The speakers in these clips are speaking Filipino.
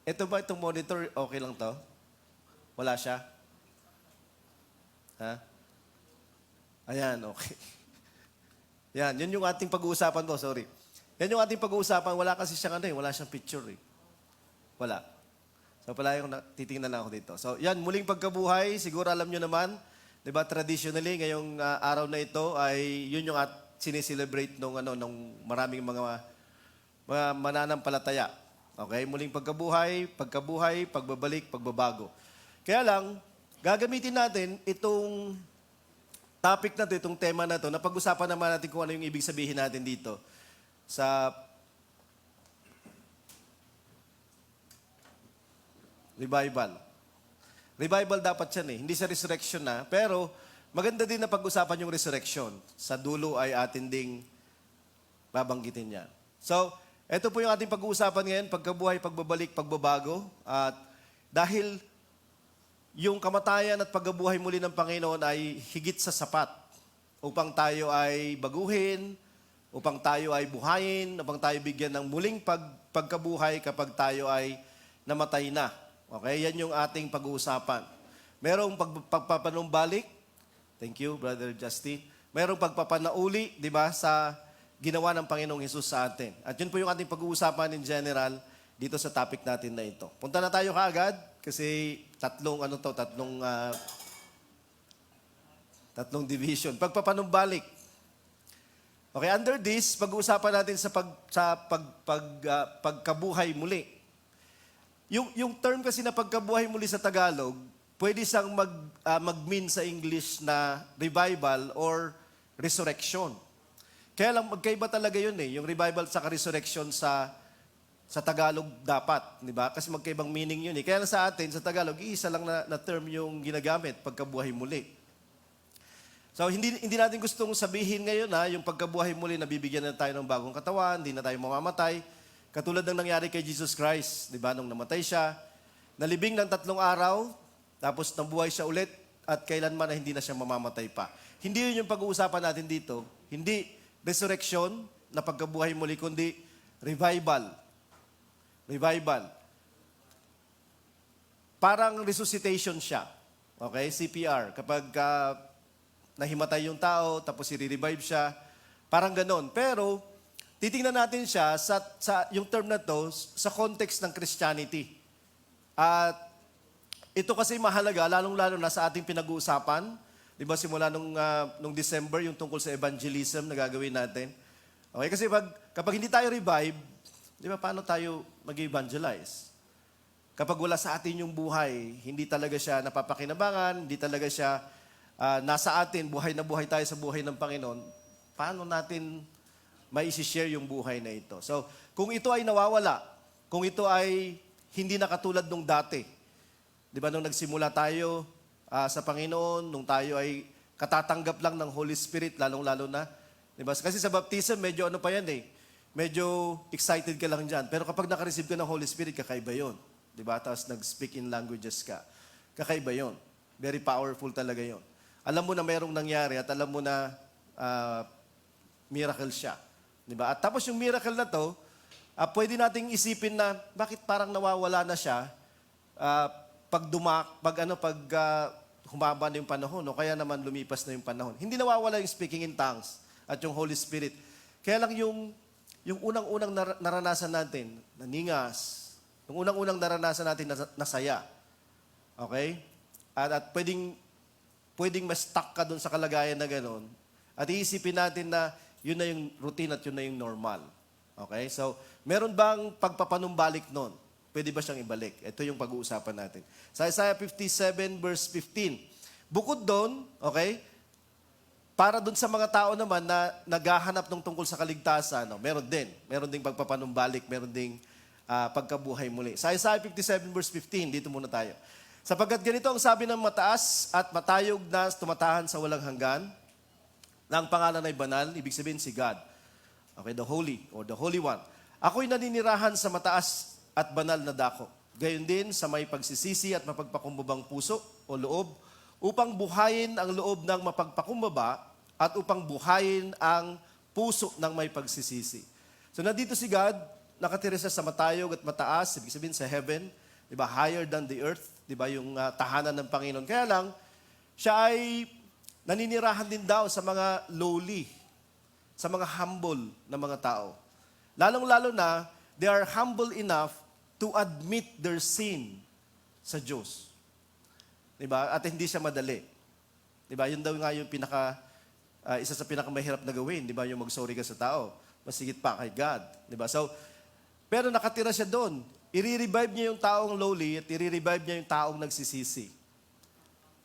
Ito ba itong monitor, okay lang to? Wala siya? Ha? Ayan, okay. Yan, yun yung ating pag-uusapan ko, sorry. Yan yung ating pag-uusapan, wala kasi siyang wala siyang picture eh. Wala. So pala yung titingnan lang ako dito. So yan, muling pagkabuhay, siguro alam nyo naman, di ba, traditionally, ngayong araw na ito ay yun yung sineselebrate nung maraming mga mananampalataya. Okay? Muling pagkabuhay, pagbabalik, pagbabago. Kaya lang, gagamitin natin itong topic na to, itong tema na to, na pag-usapan naman natin kung ano yung ibig sabihin natin dito sa revival. Revival dapat yan eh. Hindi sa resurrection na, pero maganda din na pag-usapan yung resurrection. Sa dulo ay atin ding babanggitin niya. So, ito po yung ating pag-uusapan ngayon, pagkabuhay, pagbabalik, pagbabago. At dahil yung kamatayan at pagkabuhay muli ng Panginoon ay higit sa sapat upang tayo ay baguhin, upang tayo ay buhayin, upang tayo bigyan ng muling pagkabuhay kapag tayo ay namatay na. Okay? Yan yung ating pag-uusapan. Merong pagpapanumbalik. Thank you, Brother Justy. Merong pagpapanauli, di ba, sa ginawa ng Panginoong Hesus sa atin. At yun po yung ating pag-uusapan in general dito sa topic natin na ito. Punta na tayo kaagad kasi tatlong division. Pagpapanumbalik. Okay, under this, pag-uusapan natin sa pagkabuhay muli. Yung term kasi na pagkabuhay muli sa Tagalog, pwede siyang mag-mean sa English na revival or resurrection. Kaya lang magkaiba talaga yun eh, yung revival sa resurrection sa Tagalog dapat, di ba? Kasi magkaibang meaning yun eh. Kaya lang sa atin, sa Tagalog, iisa lang na term yung ginagamit, pagkabuhay muli. So, hindi natin gustong sabihin ngayon yung pagkabuhay muli na bibigyan na tayo ng bagong katawan, hindi na tayo mamamatay. Katulad ng nangyari kay Jesus Christ, di ba? Nung namatay siya, nalibing ng 3 araw, tapos nabuhay siya ulit, at kailanman na hindi na siya mamamatay pa. Hindi yun yung pag-uusapan natin dito. Hindi resurrection na pagkabuhay muli, kundi revival. Revival. Parang resuscitation siya. Okay? CPR. Kapag nahimatay yung tao, tapos i-revive siya, parang ganon. Pero, titingnan natin siya sa yung term na to sa context ng Christianity. At ito kasi mahalaga, lalong-lalo na sa ating pinag-uusapan. Di ba simula nung December, yung tungkol sa evangelism na gagawin natin. Okay, kasi kapag hindi tayo revive, di ba paano tayo mag-evangelize? Kapag wala sa atin yung buhay, hindi talaga siya napapakinabangan, hindi talaga siya nasa atin, buhay na buhay tayo sa buhay ng Panginoon, paano natin mai-share yung buhay na ito? So, kung ito ay nawawala, kung ito ay hindi na katulad nung dati, di ba nung nagsimula tayo sa Panginoon, nung tayo ay katatanggap lang ng Holy Spirit, lalong-lalo na. Diba? Kasi sa baptism, medyo ano pa yan eh. Medyo excited ka lang dyan. Pero kapag nakareceive ka ng Holy Spirit, kakaiba yun. Diba? Tapos nag-speak in languages ka. Kakaiba yun. Very powerful talaga yun. Alam mo na mayroong nangyari at alam mo na miracle siya. Diba? At tapos yung miracle na to, pwede nating isipin na bakit parang nawawala na siya pag humaba na yung panahon, o kaya naman lumipas na yung panahon. Hindi nawawala yung speaking in tongues at yung Holy Spirit. Kaya lang yung unang-unang naranasan natin, naningas, yung unang-unang naranasan natin na saya. Okay? At pwedeng ma-stuck ka dun sa kalagayan na gano'n. At iisipin natin na yun na yung routine at yun na yung normal. Okay? So, meron bang pagpapanumbalik nun? Pwede ba siyang ibalik? Ito yung pag-uusapan natin. Sa Isaiah 57 verse 15. Bukod doon, okay, para doon sa mga tao naman na naghahanap ng tungkol sa kaligtasan, meron din. Meron ding pagpapanumbalik, meron ding pagkabuhay muli. Sa Isaiah 57 verse 15, dito muna tayo. Sapagkat ganito ang sabi ng mataas at matayog na tumatahan sa walang hanggan, na ang pangalan ay banal, ibig sabihin si God. Okay, the Holy or the Holy One. Ako'y naninirahan sa mataas at banal na dako. Gayon din sa may pagsisisi at mapagpakumbabang puso o loob, upang buhayin ang loob ng mapagpakumbaba at upang buhayin ang puso ng may pagsisisi. So nandito si God, nakatira siya sa matayog at mataas, ibig sabihin sa heaven, di ba? Higher than the earth, di ba? Yung tahanan ng Panginoon. Kaya lang, siya ay naninirahan din daw sa mga lowly, sa mga humble na mga tao. Lalong-lalo na, they are humble enough to admit their sin sa Diyos. Diba? At hindi siya madali. Diba? Yun daw nga yung isa sa pinakamahirap na gawin, diba? Yung mag-sorry ka sa tao. Masigit pa kay God. Diba? So, pero nakatira siya doon. I-revive niya yung taong lowly at i-revive niya yung taong nagsisisi.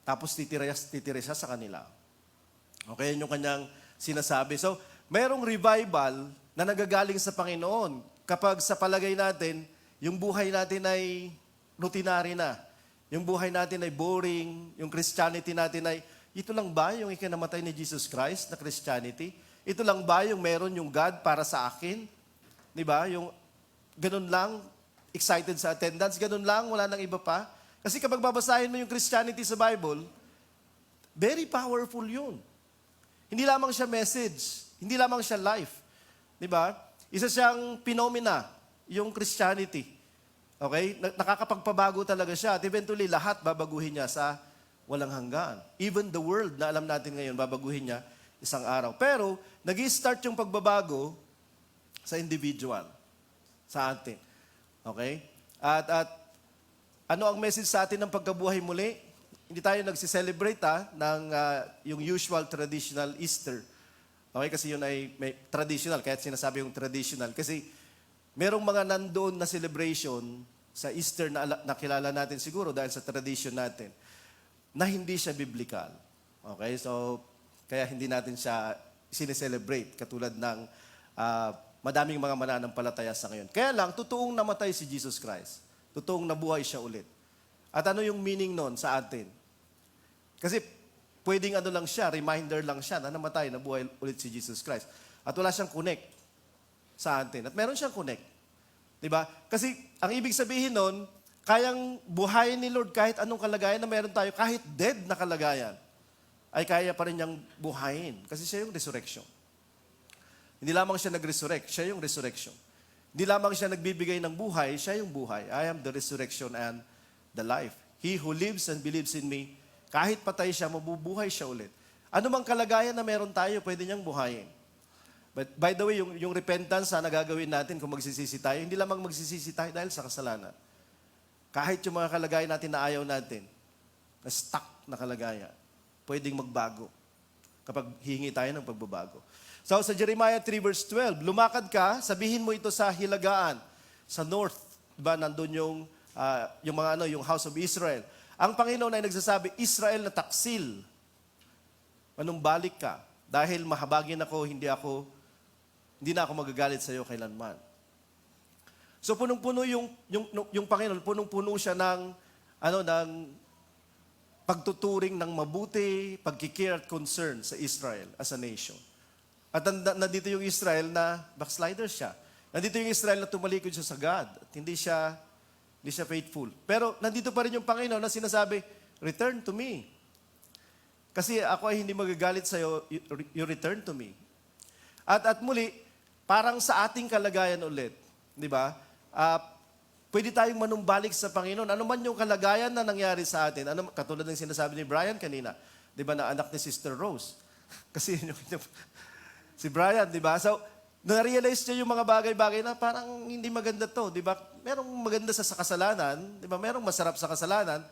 Tapos titira siya sa kanila. Okay, yun yung kanyang sinasabi. So, mayroong revival na nagagaling sa Panginoon kapag sa palagay natin, yung buhay natin ay routinary na. Yung buhay natin ay boring, yung Christianity natin ay, ito lang ba yung ikinamatay ni Jesus Christ na Christianity? Ito lang ba yung meron yung God para sa akin? Di ba? Yung ganun lang, excited sa attendance, ganun lang, wala nang iba pa. Kasi kapag babasahin mo yung Christianity sa Bible, very powerful yun. Hindi lamang siya message, hindi lamang siya life. Di ba? Isa siyang phenomena, yung Christianity. Okay? Nakakapagpabago talaga siya. At eventually, lahat babaguhin niya sa walang hanggan. Even the world na alam natin ngayon, babaguhin niya isang araw. Pero, nag-i-start yung pagbabago sa individual, sa atin. Okay? At ano ang message sa atin ng pagkabuhay muli? Hindi tayo nagsi-celebrate ng yung usual traditional Easter. Okay? Kasi yun ay traditional, kaya sinasabi yung traditional. Kasi merong mga nandoon na celebration sa Easter na nakilala natin siguro dahil sa tradition natin na hindi siya biblical. Okay? So, kaya hindi natin siya sineselebrate katulad ng madaming mga mananampalataya sa ngayon. Kaya lang, totoong namatay si Jesus Christ. Totoong nabuhay siya ulit. At ano yung meaning nun sa atin? Kasi pwedeng ano lang siya, reminder lang siya na namatay, nabuhay ulit si Jesus Christ. At wala siyang connect sa atin. At meron siyang connect. Diba? Kasi ang ibig sabihin nun, kayang buhayin ni Lord kahit anong kalagayan na meron tayo, kahit dead na kalagayan, ay kaya pa rin niyang buhayin. Kasi siya yung resurrection. Hindi lamang siya nag-resurrect, siya yung resurrection. Hindi lamang siya nagbibigay ng buhay, siya yung buhay. I am the resurrection and the life. He who lives and believes in me, kahit patay siya, mabubuhay siya ulit. Ano mang kalagayan na meron tayo, pwede niyang buhayin. But by the way, yung repentance na gagawin natin kung magsisisi tayo, hindi lamang magsisisi tayo dahil sa kasalanan. Kahit yung mga kalagayan natin na ayaw natin, na stuck na kalagayan, pwedeng magbago kapag hihingi tayo ng pagbabago. So sa Jeremiah 3 verse 12, lumakad ka, sabihin mo ito sa hilagaan, sa north, diba, nandun yung house of Israel. Ang Panginoon ay nagsasabi, Israel na taksil, manumbalik ka, dahil mahabagin ako, hindi na ako magagalit sa iyo kailanman. So punong-puno yung Panginoon, punong-puno siya ng pagtuturing ng mabuti, pagkikare at concern sa Israel as a nation. At nandito yung Israel na backslider siya. Nandito yung Israel na tumalikod siya sa God at hindi siya faithful. Pero nandito pa rin yung Panginoon na sinasabi, return to me. Kasi ako ay hindi magagalit sa iyo, you return to me. At muli, parang sa ating kalagayan ulit, di ba? Pwede tayong manumbalik sa Panginoon. Ano man yung kalagayan na nangyari sa atin, katulad ng sinasabi ni Brian kanina, di ba, na anak ni Sister Rose. Kasi si Brian, di ba? So, na-realize niya yung mga bagay-bagay na parang hindi maganda to, di ba? Merong maganda sa kasalanan, di ba? Merong masarap sa kasalanan,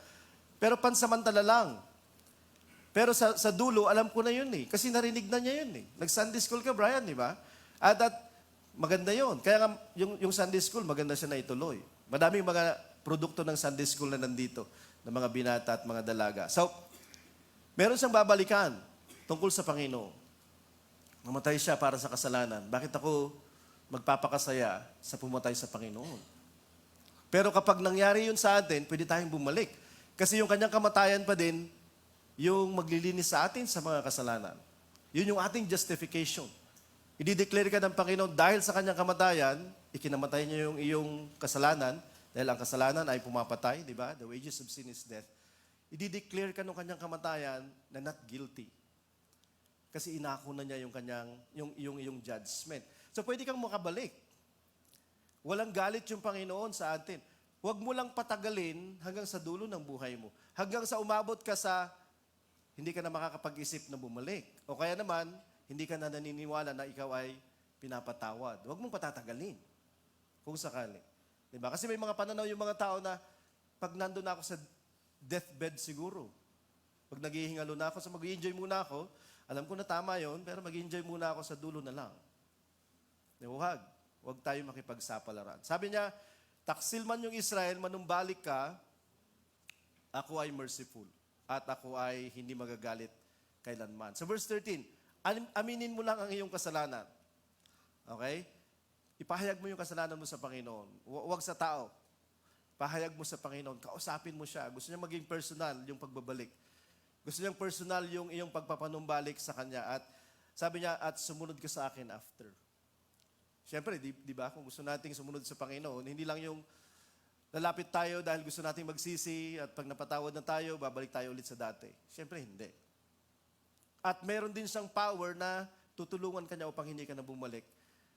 pero pansamantala lang. Pero sa dulo, alam ko na yun eh. Kasi narinig na niya yun eh. Nag-Sunday school ka, Brian, di ba? At maganda yun. Kaya nga, yung Sunday school, maganda siya na ituloy. Madaming mga produkto ng Sunday school na nandito, ng mga binata at mga dalaga. So, meron siyang babalikan tungkol sa Panginoon. Namatay siya para sa kasalanan. Bakit ako magpapakasaya sa pumatay sa Panginoon? Pero kapag nangyari yun sa atin, pwede tayong bumalik. Kasi yung kanyang kamatayan pa din, yung maglilinis sa atin sa mga kasalanan. Yun yung ating justification. I-declare ka ng Panginoon dahil sa kanyang kamatayan, ikinamatay niya yung iyong kasalanan, dahil ang kasalanan ay pumapatay, di ba? The wages of sin is death. I-declare ka ng kanyang kamatayan na not guilty. Kasi inako na niya yung kanyang yung judgment. So pwede kang makabalik. Walang galit yung Panginoon sa atin. Huwag mo lang patagalin hanggang sa dulo ng buhay mo. Hanggang sa umabot ka sa hindi ka na makakapag-isip na bumalik. O kaya naman, hindi ka na naniniwala na ikaw ay pinapatawad. Huwag mong patatagalin kung sakali. Diba? Kasi may mga pananaw yung mga tao na pag nandun ako sa deathbed siguro, pag naghihingalo na ako, mag-enjoy muna ako, alam ko na tama yon, pero mag-enjoy muna ako sa dulo na lang. Huwag tayo makipagsapalaran. Sabi niya, taksil man yung Israel, manumbalik ka, ako ay merciful. At ako ay hindi magagalit kailanman. Sa verse 13, aminin mo lang ang iyong kasalanan. Okay? Ipahayag mo yung kasalanan mo sa Panginoon. Huwag sa tao. Pahayag mo sa Panginoon. Kausapin mo siya. Gusto niya maging personal yung pagbabalik. Gusto niyang personal yung iyong pagpapanumbalik sa Kanya. At sabi niya, at sumunod ka sa akin after. Siyempre, di ba? Kung gusto nating sumunod sa Panginoon, hindi lang yung lalapit tayo dahil gusto nating magsisi at pag napatawad na tayo, babalik tayo ulit sa dati. Siyempre, hindi. At meron din siyang power na tutulungan ka niya upang hindi ka na bumalik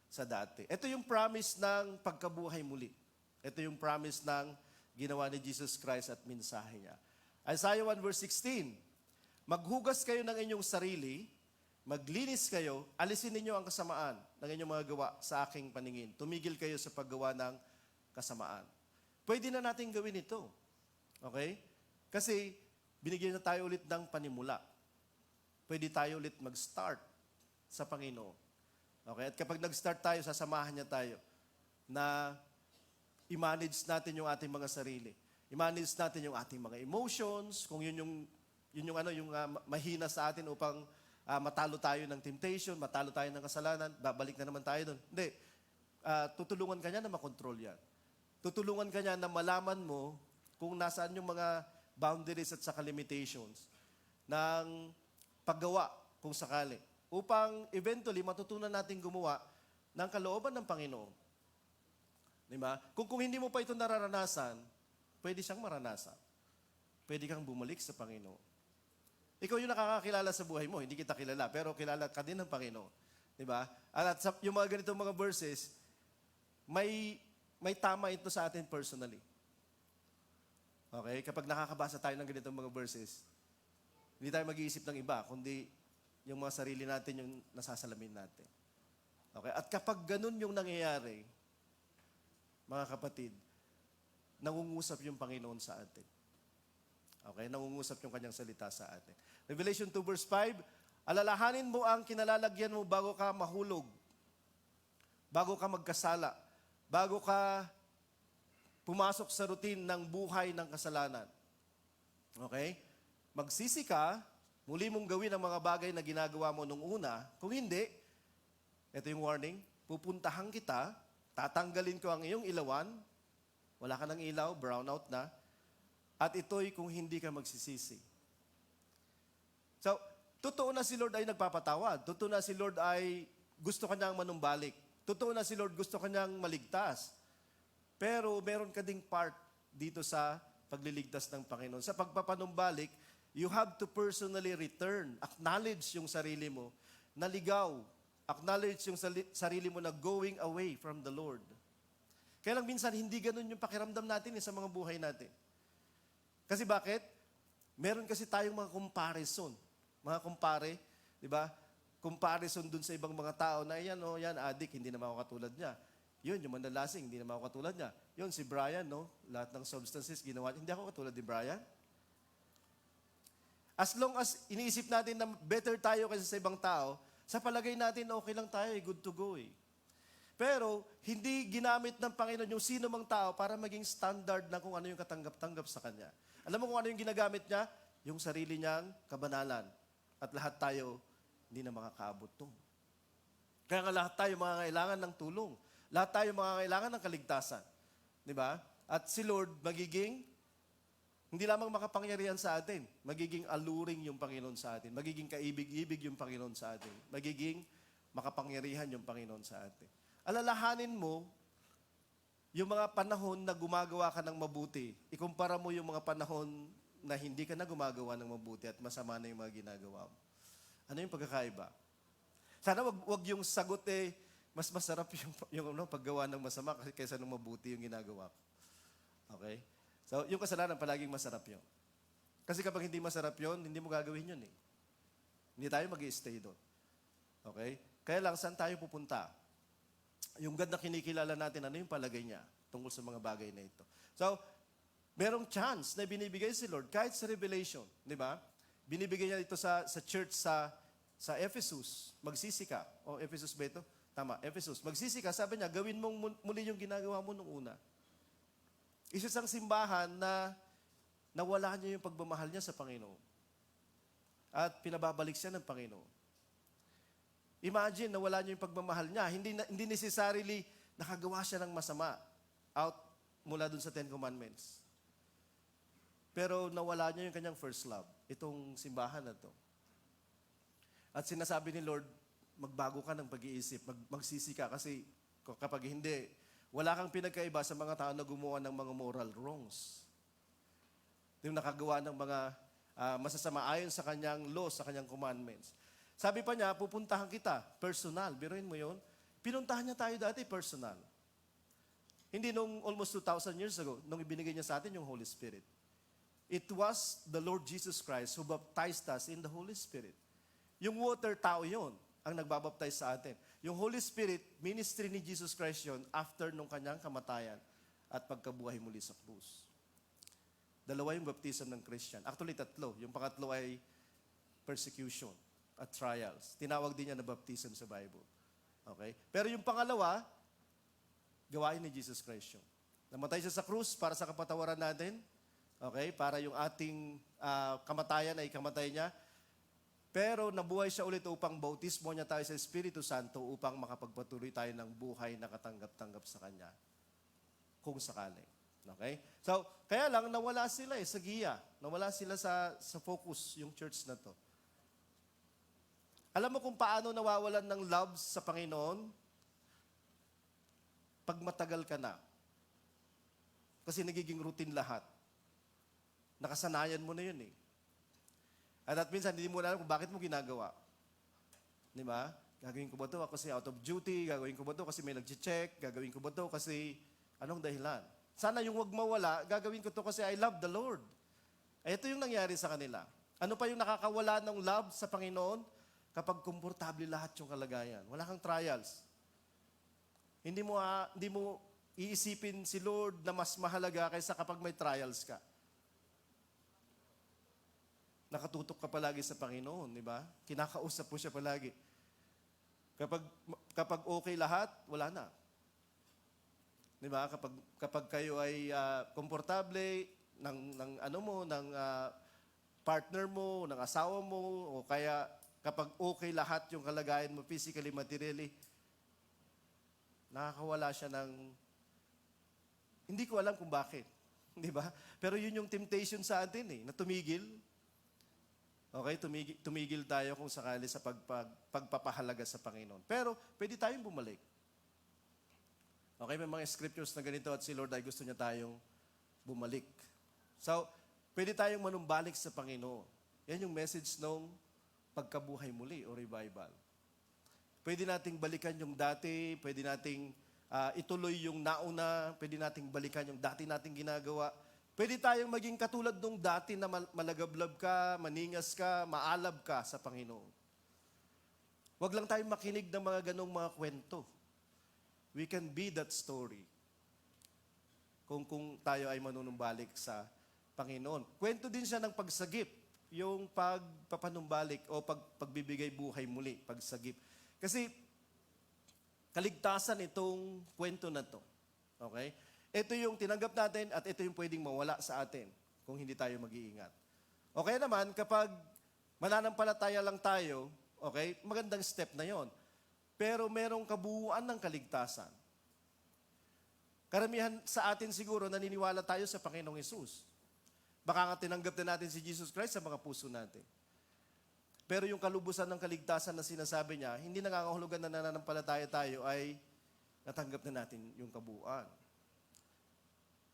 sa dati. Ito yung promise ng pagkabuhay muli. Ito yung promise ng ginawa ni Jesus Christ at mensahe niya. Isaiah 1 verse 16, maghugas kayo ng inyong sarili, maglinis kayo, alisin ninyo ang kasamaan ng inyong mga gawa sa aking paningin. Tumigil kayo sa paggawa ng kasamaan. Pwede na natin gawin ito. Okay? Kasi binigyan na tayo ulit ng panimula. Pwede tayo ulit mag-start sa Panginoon. Okay? At kapag nag-start tayo, sasamahan niya tayo na i-manage natin yung ating mga sarili. I-manage natin yung ating mga emotions, kung yung mahina sa atin upang matalo tayo ng temptation, matalo tayo ng kasalanan, babalik na naman tayo doon. Hindi. Tutulungan ka niya na makontrol yan. Tutulungan ka niya na malaman mo kung nasaan yung mga boundaries at saka limitations ng paggawa kung sakali. Upang eventually matutunan natin gumawa ng kalooban ng Panginoon. Diba? Kung hindi mo pa ito nararanasan, pwede siyang maranasan. Pwede kang bumalik sa Panginoon. Ikaw yung nakakakilala sa buhay mo, hindi kita kilala, pero kilala ka din ng Panginoon. Diba? At yung mga ganitong mga verses, may tama ito sa atin personally. Okay? Kapag nakakabasa tayo ng ganitong mga verses, hindi tayo mag-iisip ng iba, kundi yung mga sarili natin yung nasasalamin natin. Okay? At kapag ganun yung nangyayari, mga kapatid, nangungusap yung Panginoon sa atin. Okay? Nangungusap yung kanyang salita sa atin. Revelation 2 verse 5, alalahanin mo ang kinalalagyan mo bago ka mahulog, bago ka magkasala, bago ka pumasok sa routine ng buhay ng kasalanan. Okay? Magsisi ka, muli mong gawin ang mga bagay na ginagawa mo nung una. Kung hindi, ito yung warning, pupuntahan kita, tatanggalin ko ang iyong ilawan, wala ka ng ilaw, brownout na, at ito'y kung hindi ka magsisisi. So, totoo na si Lord ay nagpapatawad. Totoo na si Lord ay gusto kanyang manumbalik. Totoo na si Lord gusto kanyang maligtas. Pero meron ka ding part dito sa pagliligtas ng Panginoon. Sa pagpapanumbalik, you have to personally return. Acknowledge yung sarili mo na ligaw. Acknowledge yung sarili mo na going away from the Lord. Kaya lang minsan, hindi ganun yung pakiramdam natin sa mga buhay natin. Kasi bakit? Meron kasi tayong mga comparison. Mga kumpare, di ba? Comparison dun sa ibang mga tao na yan, addict, hindi naman ako katulad niya. Yun, yung manlalasing, hindi naman ako katulad niya. Yun, si Brian, lahat ng substances ginawa niya. Hindi ako katulad ni Brian. As long as iniisip natin na better tayo kaysa sa ibang tao, sa palagay natin, okay lang tayo, good to go eh. Pero, hindi ginamit ng Panginoon yung sino mang tao para maging standard na kung ano yung katanggap-tanggap sa Kanya. Alam mo kung ano yung ginagamit niya? Yung sarili niyang kabanalan. At lahat tayo, hindi na makakaabot to. Kaya nga lahat tayo mga kailangan ng tulong. Lahat tayo mga kailangan ng kaligtasan. Di ba? At si Lord magiging, hindi lamang makapangyarihan sa atin, magiging alluring yung Panginoon sa atin. Magiging kaibig-ibig yung Panginoon sa atin. Magiging makapangyarihan yung Panginoon sa atin. Alalahanin mo yung mga panahon na gumagawa ka ng mabuti. Ikumpara mo yung mga panahon na hindi ka na gumagawa ng mabuti at masama na yung mga ginagawa mo. Ano yung pagkakaiba? Sana wag yung sagot Mas masarap yung paggawa ng masama kasi kaysa nung mabuti yung ginagawa ko. Okay? So, yung kasalanan palaging masarap yun. Kasi kapag hindi masarap yun, hindi mo gagawin yun eh. Hindi tayo mag-i-stay doon. Okay? Kaya lang, saan tayo pupunta? Yung God na kinikilala natin, ano yung palagay niya tungkol sa mga bagay na ito? So, merong chance na binibigay si Lord kahit sa Revelation. Di ba? Binibigay niya ito sa church sa Ephesus. Magsisi ka. O, Ephesus ba ito? Tama, Ephesus. Magsisi ka, sabi niya, gawin mong muli yung ginagawa mo nung una. Isa sang simbahan na nawala niya yung pagmamahal niya sa Panginoon. At pinababalik siya ng Panginoon. Imagine, nawala niya yung pagmamahal niya. Hindi necessarily nakagawa siya ng masama out mula dun sa Ten Commandments. Pero nawala niya yung kanyang first love. Itong simbahan na to. At sinasabi ni Lord, magbago ka ng pag-iisip, magsisi ka kasi kapag hindi, wala kang pinagkaiba sa mga tao na gumawa ng mga moral wrongs. Yung nakagawa ng mga masasama ayon sa kanyang laws, sa kanyang commandments. Sabi pa niya, pupuntahan kita, personal. Biruin mo yun. Pinuntahan niya tayo dati, personal. Hindi nung almost 2,000 years ago, nung ibinigay niya sa atin yung Holy Spirit. It was the Lord Jesus Christ who baptized us in the Holy Spirit. Yung water, tao yun, ang nagbabaptize sa atin. Yung Holy Spirit, ministry ni Jesus Christ yun after nung kanyang kamatayan at pagkabuhay muli sa krus. Dalawa yung baptism ng Christian. Actually, tatlo. Yung pangatlo ay persecution at trials. Tinawag din niya na baptism sa Bible. Okay? Pero yung pangalawa, gawain ni Jesus Christ yun. Namatay siya sa krus para sa kapatawaran natin. Okay? Para yung ating kamatayan ay kamatay niya. Pero nabuhay siya ulit upang bautismo niya tayo sa Espiritu Santo upang makapagpatuloy tayo ng buhay na katanggap-tanggap sa Kanya. Kung sakali. Okay? So, kaya lang nawala sila sa giya. Nawala sila sa focus, yung church na to. Alam mo kung paano nawawalan ng love sa Panginoon? Pag matagal ka na. Kasi nagiging routine lahat. Nakasanayan mo na yun eh. At minsan, hindi mo alam kung bakit mo ginagawa. Di ba? Gagawin ko ba ito kasi out of duty? Gagawin ko ba ito kasi may nag-check? Gagawin ko ba ito kasi anong dahilan? Sana yung wag mawala, gagawin ko ito kasi I love the Lord. Ito yung nangyari sa kanila. Ano pa yung nakakawala ng love sa Panginoon? Kapag komportable lahat yung kalagayan. Wala kang trials. Hindi mo iisipin si Lord na mas mahalaga kaysa kapag may trials ka. Nakatutok ka palagi sa Panginoon, di ba? Kinakausap mo siya palagi. Kapag okay lahat, wala na. Di ba? Kapag kayo ay komportable ng partner mo, ng asawa mo, o kaya kapag okay lahat yung kalagayan mo physically, materially, nakakawala siya ng hindi ko alam kung bakit. Di ba? Pero yun yung temptation sa atin na tumigil. Okay, tumigil tayo kung sakali sa pagpapahalaga sa Panginoon. Pero, pwede tayong bumalik. Okay, may mga scriptures na ganito at si Lord ay gusto niya tayong bumalik. So, pwede tayong manumbalik sa Panginoon. Yan yung message ng pagkabuhay muli o revival. Pwede nating balikan yung dati, pwede nating ituloy yung nauna, pwede nating balikan yung dati nating ginagawa. Pwede tayong maging katulad nung dati na malagablab ka, maningas ka, maalab ka sa Panginoon. Huwag lang tayong makinig ng mga ganong mga kwento. We can be that story kung tayo ay manunumbalik sa Panginoon. Kwento din siya ng pagsagip, yung pagpapanumbalik o pagbibigay buhay muli, pagsagip. Kasi kaligtasan itong kwento na to. Okay? Ito yung tinanggap natin at ito yung pwedeng mawala sa atin kung hindi tayo mag-iingat. Okay naman, kapag mananampalataya lang tayo, okay, magandang step na yon. Pero merong kabuuan ng kaligtasan. Karamihan sa atin siguro naniniwala tayo sa Panginoong Hesus. Baka nga tinanggap na natin si Jesus Christ sa mga puso natin. Pero yung kalubusan ng kaligtasan na sinasabi niya, hindi nangangahulugan na nananampalataya tayo ay natanggap na natin yung kabuuan.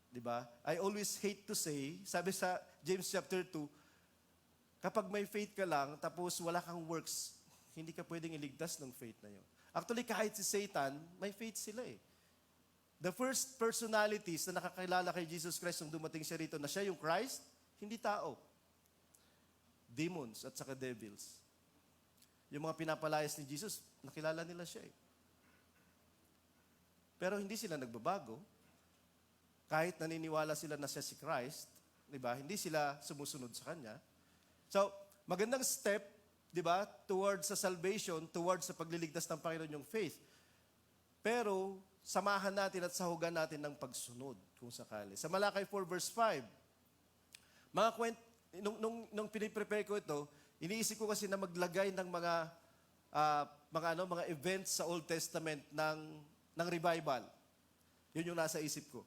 Diba? I always hate to say, sabi sa James chapter 2, kapag may faith ka lang, tapos wala kang works, hindi ka pwedeng iligtas ng faith na yun. Actually, kahit si Satan, may faith sila eh. The first personalities na nakakilala kay Jesus Christ nung dumating siya rito na siya yung Christ, hindi tao. Demons at saka devils. Yung mga pinapalayas ni Jesus, nakilala nila siya eh. Pero hindi sila nagbabago. Kahit naniniwala sila na siya si Christ, di ba? Hindi sila sumusunod sa Kanya. So, magandang step, di ba, towards sa salvation, towards sa pagliligtas ng Panginoon yung faith. Pero, samahan natin at sahugan natin ng pagsunod, kung sakali. Sa Malakay 4 verse 5, mga nung piniprepare ko ito, iniisip ko kasi na maglagay ng mga events sa Old Testament ng revival. Yun yung nasa isip ko.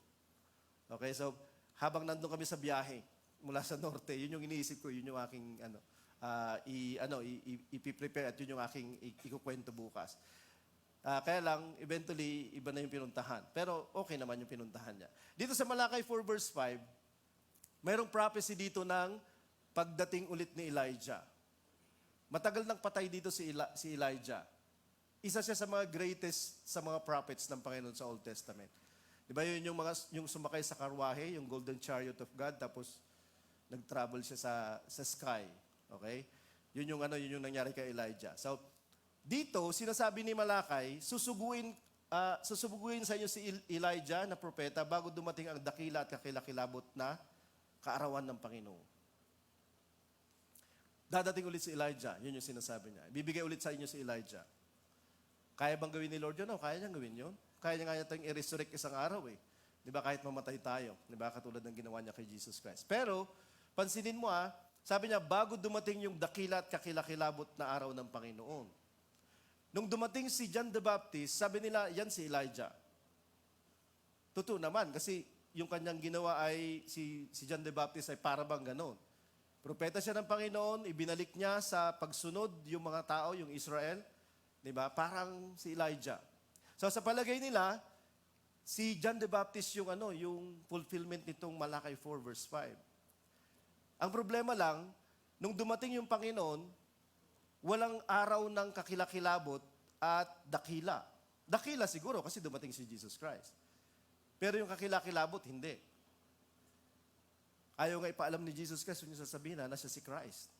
Okay, so habang nandun kami sa biyahe mula sa norte, yun yung iniisip ko, yun yung aking ipiprepare at yun yung aking ikukwento bukas. Kaya lang, eventually, iba na yung pinuntahan. Pero okay naman yung pinuntahan niya. Dito sa Malakay 4 verse 5, mayroong prophecy dito ng pagdating ulit ni Elijah. Matagal nang patay dito si Elijah. Isa siya sa mga greatest sa mga prophets ng Panginoon sa Old Testament. Di ba yun yung sumakay sa karwahe, yung golden chariot of God, tapos nag-travel siya sa sky. Okay? Yun yung nangyari kay Elijah. So, dito, sinasabi ni Malakay, susuguin sa inyo si Elijah na propeta bago dumating ang dakila at kakilakilabot na kaarawan ng Panginoon. Dadating ulit si Elijah, yun yung sinasabi niya. Bibigay ulit sa inyo si Elijah. Kaya bang gawin ni Lord yun? No, kaya niyang gawin yun. Kaya niya nga tayong i-resurrect isang araw eh. Di ba? Kahit mamatay tayo. Di ba? Katulad ng ginawa niya kay Jesus Christ. Pero, pansinin mo sabi niya, bago dumating yung dakila at kakilakilabot na araw ng Panginoon. Nung dumating si John the Baptist, sabi nila, yan si Elijah. Totoo naman, kasi yung kanyang ginawa ay, si John the Baptist ay para bang ganon. Propeta siya ng Panginoon, ibinalik niya sa pagsunod yung mga tao, yung Israel. Diba? Parang si Elijah. So sa palagay nila, si John the Baptist yung fulfillment nitong Malakay 4 verse 5. Ang problema lang, nung dumating yung Panginoon, walang araw ng kakilakilabot at dakila. Dakila siguro kasi dumating si Jesus Christ. Pero yung kakilakilabot, hindi. Ayaw nga ipaalam ni Jesus Christ, yung sasabihin na siya si Christ.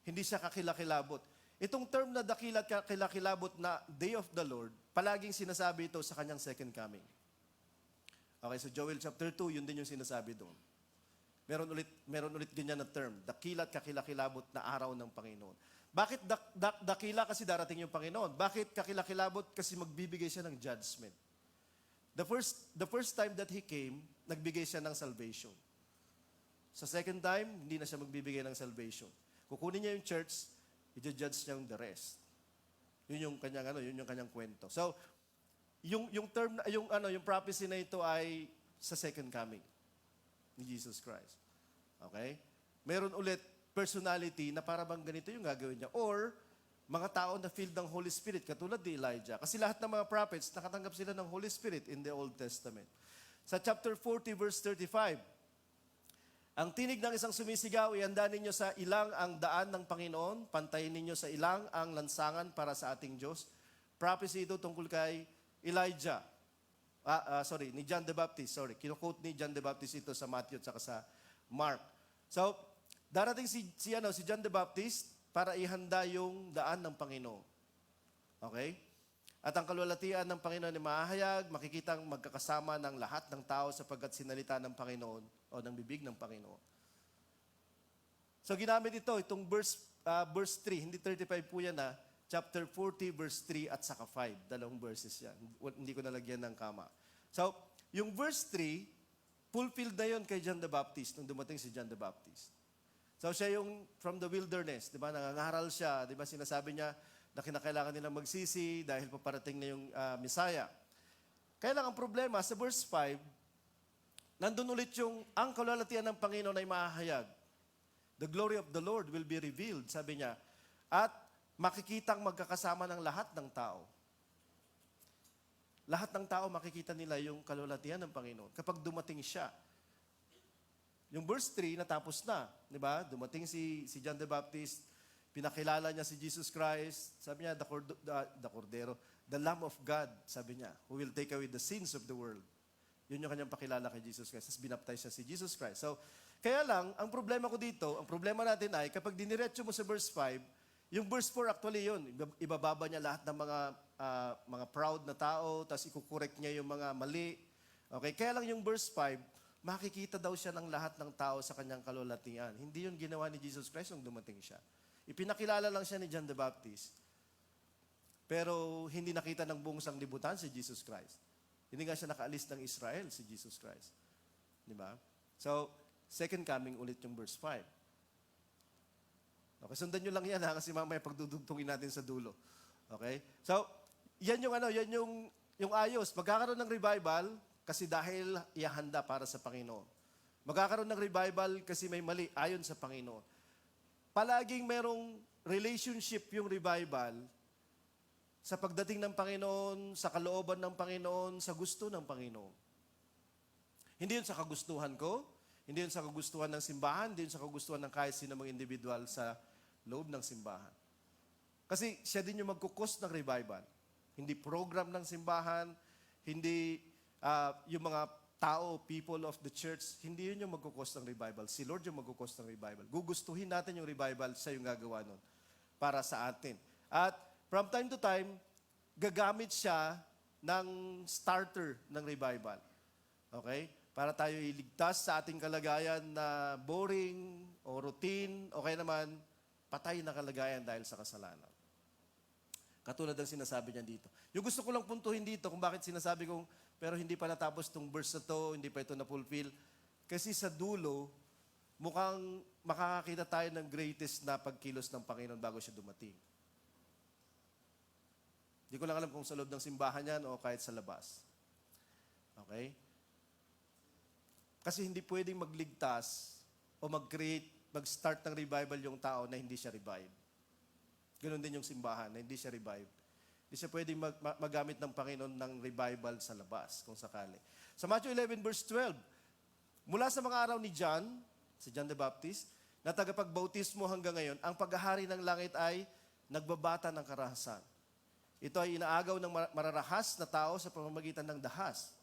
Hindi siya kakilakilabot. Itong term na dakila at kakilakilabot na Day of the Lord, palaging sinasabi ito sa kanyang second coming. Okay, so Joel chapter 2, yun din yung sinasabi doon. Meron ulit ganyan na term, dakila at kakilakilabot na araw ng Panginoon. Bakit dakila? Kasi darating yung Panginoon. Bakit kakilakilabot? Kasi magbibigay siya ng judgment. The first time that He came, nagbigay siya ng salvation. Sa second time, hindi na siya magbibigay ng salvation. Kukunin niya yung church, i-judge niya yung the rest. Yun yung kanyang kwento. So, yung prophecy na ito ay sa second coming ni Jesus Christ. Okay? Meron ulit personality na para bang ganito yung gagawin niya. Or, mga tao na filled ng Holy Spirit, katulad ni Elijah. Kasi lahat ng mga prophets, nakatanggap sila ng Holy Spirit in the Old Testament. Sa chapter 40, verse 35, ang tinig ng isang sumisigaw, ihanda ninyo sa ilang ang daan ng Panginoon, pantayin ninyo sa ilang ang lansangan para sa ating Diyos. Prophecy ito tungkol kay Elijah. Ni John the Baptist. Kino-quote ni John the Baptist ito sa Matthew at saka sa Mark. So, darating si John the Baptist para ihanda yung daan ng Panginoon. Okay? At ang kalwalatian ng Panginoon ay mahahayag, makikitang magkakasama ng lahat ng tao sapagkat sinalita ng Panginoon o ng bibig ng Panginoon. So, ginamit itong verse 3, hindi 35 po yan chapter 40, verse 3 at saka 5. Dalawang verses yan. Hindi ko nalagyan ng kama. So, yung verse 3, fulfilled na yun kay John the Baptist nung dumating si John the Baptist. So, siya yung from the wilderness, di ba? Nangangaral siya, di ba? Sinasabi niya na kinakailangan nilang magsisi dahil paparating na yung Messiah. Kaya lang ang problema, sa verse 5, nandun ulit yung ang kalalatian ng Panginoon ay mahahayag. The glory of the Lord will be revealed, sabi niya. At makikitang magkakasama ng lahat ng tao. Lahat ng tao makikita nila yung kalulatian ng Panginoon kapag dumating siya. Yung verse 3 natapos na, di ba? Dumating si John the Baptist, Pinakilala niya si Jesus Christ. Sabi niya, the Cordero, the Lamb of God, sabi niya, who will take away the sins of the world. Yun yung kanyang pakilala kay Jesus Christ. Tapos binaptize siya si Jesus Christ. So, kaya lang, ang problema ko dito, ang problema natin ay, kapag diniretso mo sa verse 5, yung verse 4 actually yun, ibababa niya lahat ng mga proud na tao, tapos ikukorek niya yung mga mali. Okay, kaya lang yung verse 5, makikita daw siya ng lahat ng tao sa kanyang kalulatian. Hindi yun ginawa ni Jesus Christ nung dumating siya. Ipinakilala lang siya ni John the Baptist. Pero hindi nakita ng buong sanglibutan si Jesus Christ. Hindi nga siya nakaalis ng Israel si Jesus Christ. Di ba? So, second coming ulit yung verse 5. Okay, sundan nyo lang yan ha, kasi mamaya pagdudugtungin natin sa dulo. Okay? So, yan yung ayos. Magkakaroon ng revival kasi dahil ihahanda para sa Panginoon. Magkakaroon ng revival kasi may mali ayon sa Panginoon. Palaging merong relationship yung revival sa pagdating ng Panginoon, sa kalooban ng Panginoon, sa gusto ng Panginoon. Hindi yun sa kagustuhan ko, hindi yun sa kagustuhan ng simbahan, hindi yun sa kagustuhan ng kahit sino mga individual sa loob ng simbahan. Kasi siya din yung magkukos ng revival. Hindi program ng simbahan, hindi yung mga tao, people of the church, hindi yun yung magkukos ng revival. Si Lord yung magkukos ng revival. Gugustuhin natin yung revival, siya yung gagawa nun para sa atin. At from time to time, gagamit siya ng starter ng revival. Okay? Para tayo iligtas sa ating kalagayan na boring o routine, o kaya naman patay na kalagayan dahil sa kasalanan. Katulad ng sinasabi niya dito. Yung gusto ko lang puntuhin dito kung bakit sinasabi kong, pero hindi pa natapos tong verse na to, hindi pa ito na-fulfill. Kasi sa dulo, mukhang makakakita tayo ng greatest na pagkilos ng Panginoon bago siya dumating. Hindi ko lang alam kung sa loob ng simbahan yan o kahit sa labas. Okay? Kasi hindi pwedeng magligtas o mag-start ng revival yung tao na hindi siya revive. Ganon din yung simbahan na hindi siya revive. Hindi siya pwedeng magamit ng Panginoon ng revival sa labas, kung sakali. Sa Matthew 11 verse 12, mula sa mga araw ni John, si John the Baptist, na tagapagbautismo hanggang ngayon, ang paghahari ng langit ay nagbabata ng karahasan. Ito ay inaagaw ng mararahas na tao sa pamamagitan ng dahas.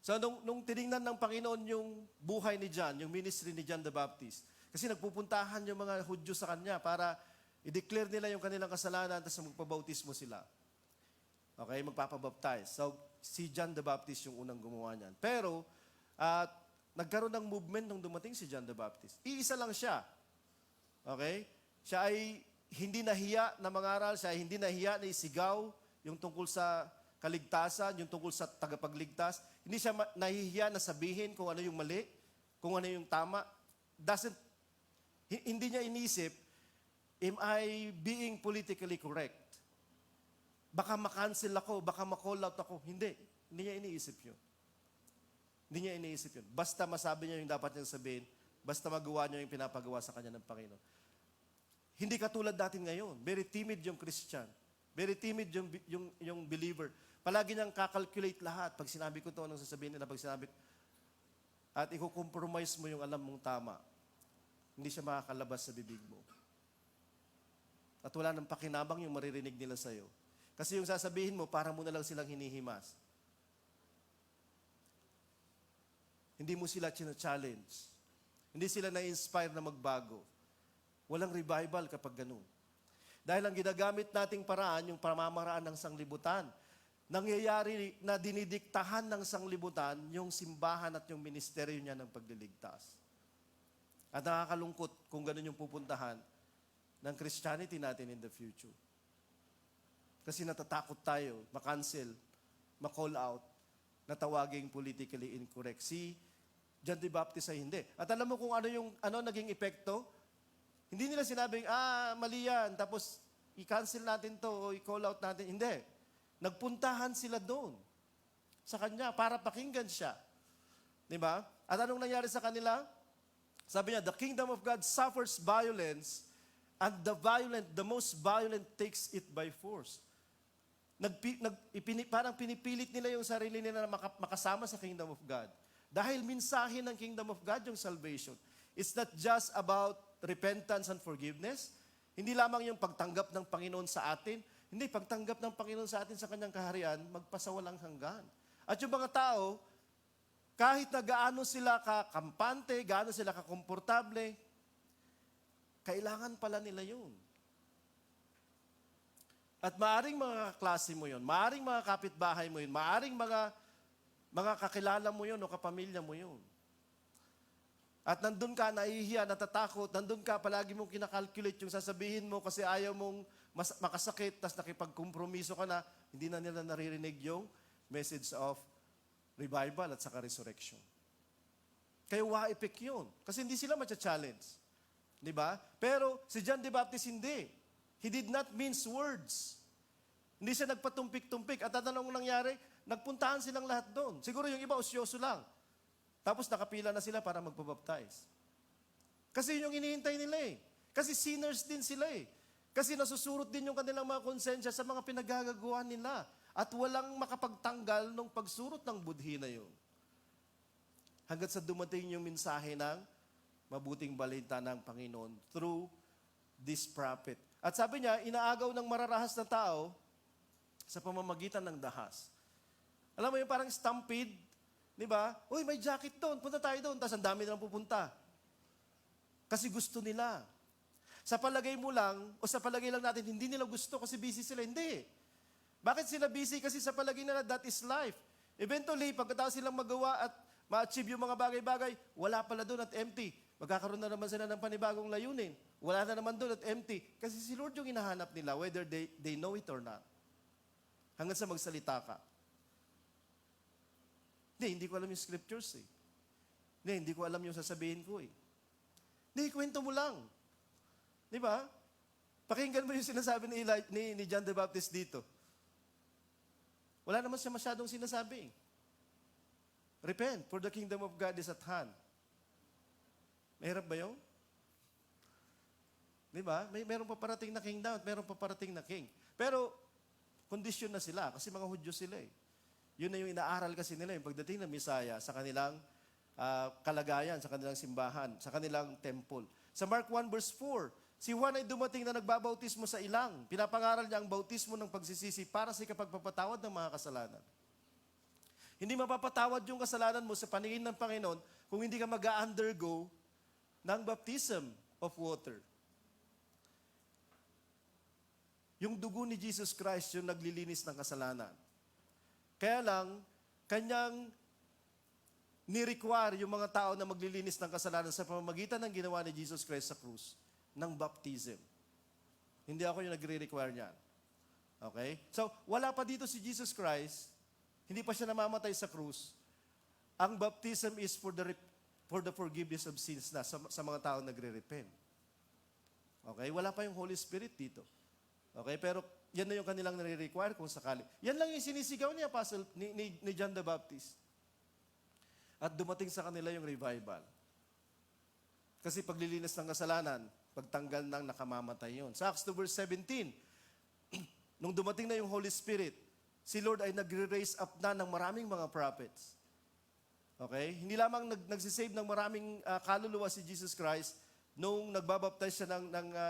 So nung tinignan ng Panginoon yung buhay ni John, yung ministry ni John the Baptist, kasi nagpupuntahan yung mga Hudyo sa kanya para i-declare nila yung kanilang kasalanan tapos magpabautismo sila. Okay, magpapabaptize. So, si John the Baptist yung unang gumawa niyan. Pero, nagkaroon ng movement nung dumating si John the Baptist. Iisa lang siya. Okay? Siya ay hindi nahiya na mangaral, siya ay hindi nahiya na isigaw yung tungkol sa kaligtasan, yung tungkol sa tagapagligtas. Hindi siya nahihiya na sabihin kung ano yung mali, kung ano yung tama. Hindi niya inisip, am I being politically correct? Baka makancel ako, baka ma-call out ako. Hindi. Hindi niya iniisip yun. Hindi niya iniisip yun. Basta masabi niya yung dapat niyang sabihin, basta magawa niya yung pinapagawa sa kanya ng Panginoon. Hindi katulad natin ngayon. Very timid yung Christian. Very timid yung believer. Palagi niyang kakalculate lahat. Pag sinabi ko to, anong sasabihin nila? Pag sinabi ko, at i-compromise mo yung alam mong tama. Hindi siya makakalabas sa bibig mo. At wala nang pakinabang yung maririnig nila sa'yo. Kasi yung sasabihin mo, para mo na lang silang hinihimas. Hindi mo sila challenge. Hindi sila na-inspire na magbago. Walang revival kapag ganun. Dahil ang ginagamit nating paraan, yung pamamaraan ng sanglibutan, nangyayari na dinidiktahan ng sanglibutan yung simbahan at yung ministeryo niya ng pagliligtas. At nakakalungkot kung ganun yung pupuntahan ng Christianity natin in the future. Kasi natatakot tayo, makancel, ma-call out, natawaging politically incorrect. Si John the Baptist ay hindi. At alam mo kung ano naging epekto? Hindi nila sinabing, mali yan, tapos i-cancel natin to o i-call out natin. Hindi. Nagpuntahan sila doon sa kanya para pakinggan siya. Di ba? At anong nangyari sa kanila? Sabi niya, the kingdom of God suffers violence, and the most violent takes it by force. Parang pinipilit nila yung sarili nila na makasama sa kingdom of God. Dahil mensahe ng kingdom of God yung salvation. It's not just about repentance and forgiveness. Hindi lamang yung pagtanggap ng Panginoon sa atin, hindi, pagtanggap ng Panginoon sa atin sa kanyang kaharian, magpasawalang hanggan. At yung mga tao, kahit na gaano sila kakampante, gaano sila kakomportable, kailangan pala nila yun. At maaring mga klase mo yun, maaring mga kapitbahay mo yun, maaring mga kakilala mo yun o kapamilya mo yun. At nandun ka, nahihiya, natatakot, nandun ka, palagi mong kinakalculate yung sasabihin mo kasi ayaw mong makasakit, tas nakipagkompromiso ka na, hindi na nila naririnig yung message of revival at saka resurrection. Kaya wa-epic yun. Kasi hindi sila matcha-challenge. Di ba? Pero si John the Baptist hindi. He did not mince words. Hindi siya nagpatumpik-tumpik. At anong nangyari? Nagpuntahan silang lahat doon. Siguro yung iba osyoso lang. Tapos nakapila na sila para magpabaptize. Kasi yun yung hinihintay nila eh. Kasi sinners din sila eh. Kasi nasusurot din yung kanilang mga konsensya sa mga pinagagagawa nila. At walang makapagtanggal ng pagsurot ng budhi na yun. Hanggat sa dumating yung mensahe ng mabuting balita ng Panginoon through this prophet. At sabi niya, inaagaw ng mararahas na tao sa pamamagitan ng dahas. Alam mo yung parang stampede, di ba? Uy, may jacket doon, punta tayo doon. Tapos ang dami nilang pupunta. Kasi gusto nila. Sa palagay mo lang, o sa palagay lang natin, hindi nila gusto kasi busy sila. Hindi. Bakit sila busy? Kasi sa palagay nila, that is life. Eventually, pagkatapos silang magawa at ma-achieve yung mga bagay-bagay, wala pala doon at empty. Magkakaroon na naman sila ng panibagong layunin. Wala na naman doon at empty. Kasi si Lord yung hinahanap nila, whether they know it or not. Hanggang sa magsalita ka. Hindi ko alam yung scriptures eh. Hindi ko alam yung sasabihin ko eh. Hindi, kwento mo lang. Di ba? Pakinggan mo yung sinasabi ni John the Baptist dito. Wala naman siya masyadong sinasabi. Repent, for the kingdom of God is at hand. Mahirap ba yun? Di ba? Mayroong paparating na kingdom at mayroong paparating na king. Pero, kondisyon na sila kasi mga Hudyo sila eh. Yun na yung inaaral kasi nila, yung pagdating ng Misaya sa kanilang kalagayan, sa kanilang simbahan, sa kanilang temple. Sa Mark 1 verse 4, si Juan ay dumating na nagbabautismo sa ilang. Pinapangaral niya ang bautismo ng pagsisisi para sa kapagpapatawad ng mga kasalanan. Hindi mapapatawad yung kasalanan mo sa paningin ng Panginoon kung hindi ka mag-undergo ng baptism of water. Yung dugo ni Jesus Christ yung naglilinis ng kasalanan. Kaya lang, kanyang ni-require yung mga tao na maglilinis ng kasalanan sa pamamagitan ng ginawa ni Jesus Christ sa krus, ng baptism. Hindi ako yung nagre-require niyan. Okay? So, wala pa dito si Jesus Christ, hindi pa siya namamatay sa krus. Ang baptism is for the forgiveness of sins na sa mga tao nagre-repent. Okay? Wala pa yung Holy Spirit dito. Okay? Pero yan na yung kanilang nare-require kung sakali. Yan lang yung sinisigaw ni Apostle, ni John the Baptist. At dumating sa kanila yung revival. Kasi paglilinis ng kasalanan, pagtanggal ng nakamamatay yun. Sa Acts 2 verse 17, nung dumating na yung Holy Spirit, si Lord ay nagre-raise up na ng maraming mga prophets. Okay? Hindi lamang nagsisave ng maraming kaluluwa si Jesus Christ nung nagbabaptize siya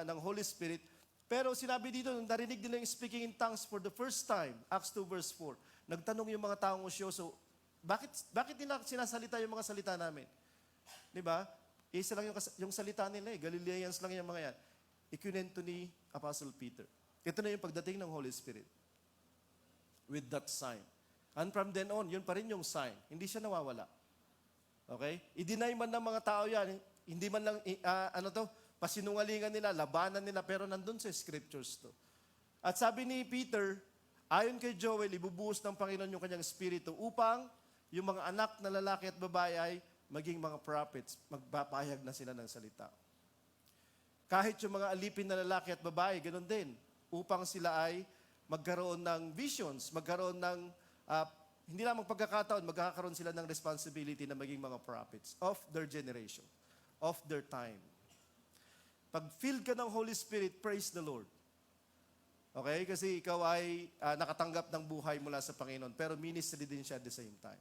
ng Holy Spirit. Pero sinabi dito, nung narinig nila yung speaking in tongues for the first time, Acts 2 verse 4, nagtanong yung mga taong osyoso, bakit nila sinasalita yung mga salita namin? Di ba? Isa lang yung salita nila eh. Galileans lang yung mga yan. Ikunento ni Apostle Peter. Ito na yung pagdating ng Holy Spirit. With that sign. And from then on, yun pa rin yung sign. Hindi siya nawawala. Okay? I-deny man ng mga tao yan. Hindi man lang, pasinungalingan nila, labanan nila, pero nandun sa scriptures to. At sabi ni Peter, ayon kay Joel, ibubuhos ng Panginoon yung kanyang espiritu upang yung mga anak na lalaki at babae ay maging mga prophets, magpapahayag na sila ng salita. Kahit yung mga alipin na lalaki at babae, ganun din, upang sila ay magkaroon ng visions, magkaroon ng, hindi lamang pagkakataon, magkakaroon sila ng responsibility na maging mga prophets of their generation, of their time. Pag filled ka ng Holy Spirit, praise the Lord. Okay? Kasi ikaw ay nakatanggap ng buhay mula sa Panginoon, pero ministry din siya at the same time.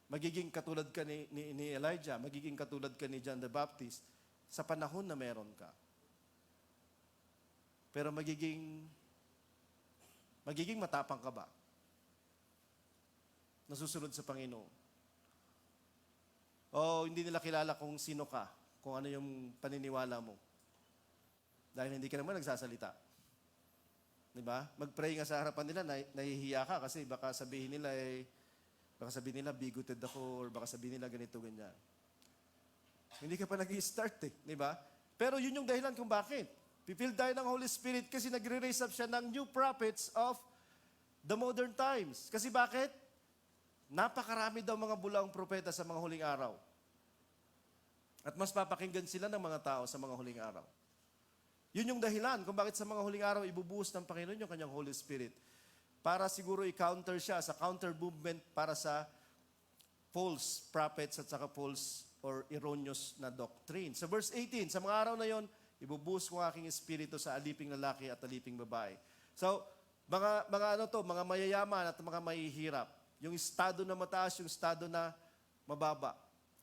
Magiging katulad ka ni Elijah, magiging katulad ka ni John the Baptist sa panahon na meron ka. Pero magiging matapang ka ba? Nasusunod sa Panginoon. O hindi nila kilala kung sino ka, kung ano yung paniniwala mo. Dahil hindi ka naman nagsasalita. Di ba? Mag-pray nga sa harapan nila, nahihiya ka kasi baka sabihin nila bigoted ako or baka sabihin nila ganito, ganyan. Hindi ka pa nag-i-start di ba? Pero yun yung dahilan kung bakit. Pipil tayo ng Holy Spirit kasi nagre-raise up siya ng new prophets of the modern times. Kasi bakit? Napakarami daw mga bulaong propeta sa mga huling araw. At mas papakinggan sila ng mga tao sa mga huling araw. Yun yung dahilan kung bakit sa mga huling araw ibubuhos ng Panginoon yung kanyang Holy Spirit. Para siguro i-counter siya sa counter movement para sa false prophets at saka false or erroneous na doctrine. Sa verse 18, sa mga araw na yon, ibubuhos ko ang aking espiritu sa aliping lalaki at aliping babae. So, mga mayayaman at mga mahihirap. Yung estado na mataas, yung estado na mababa.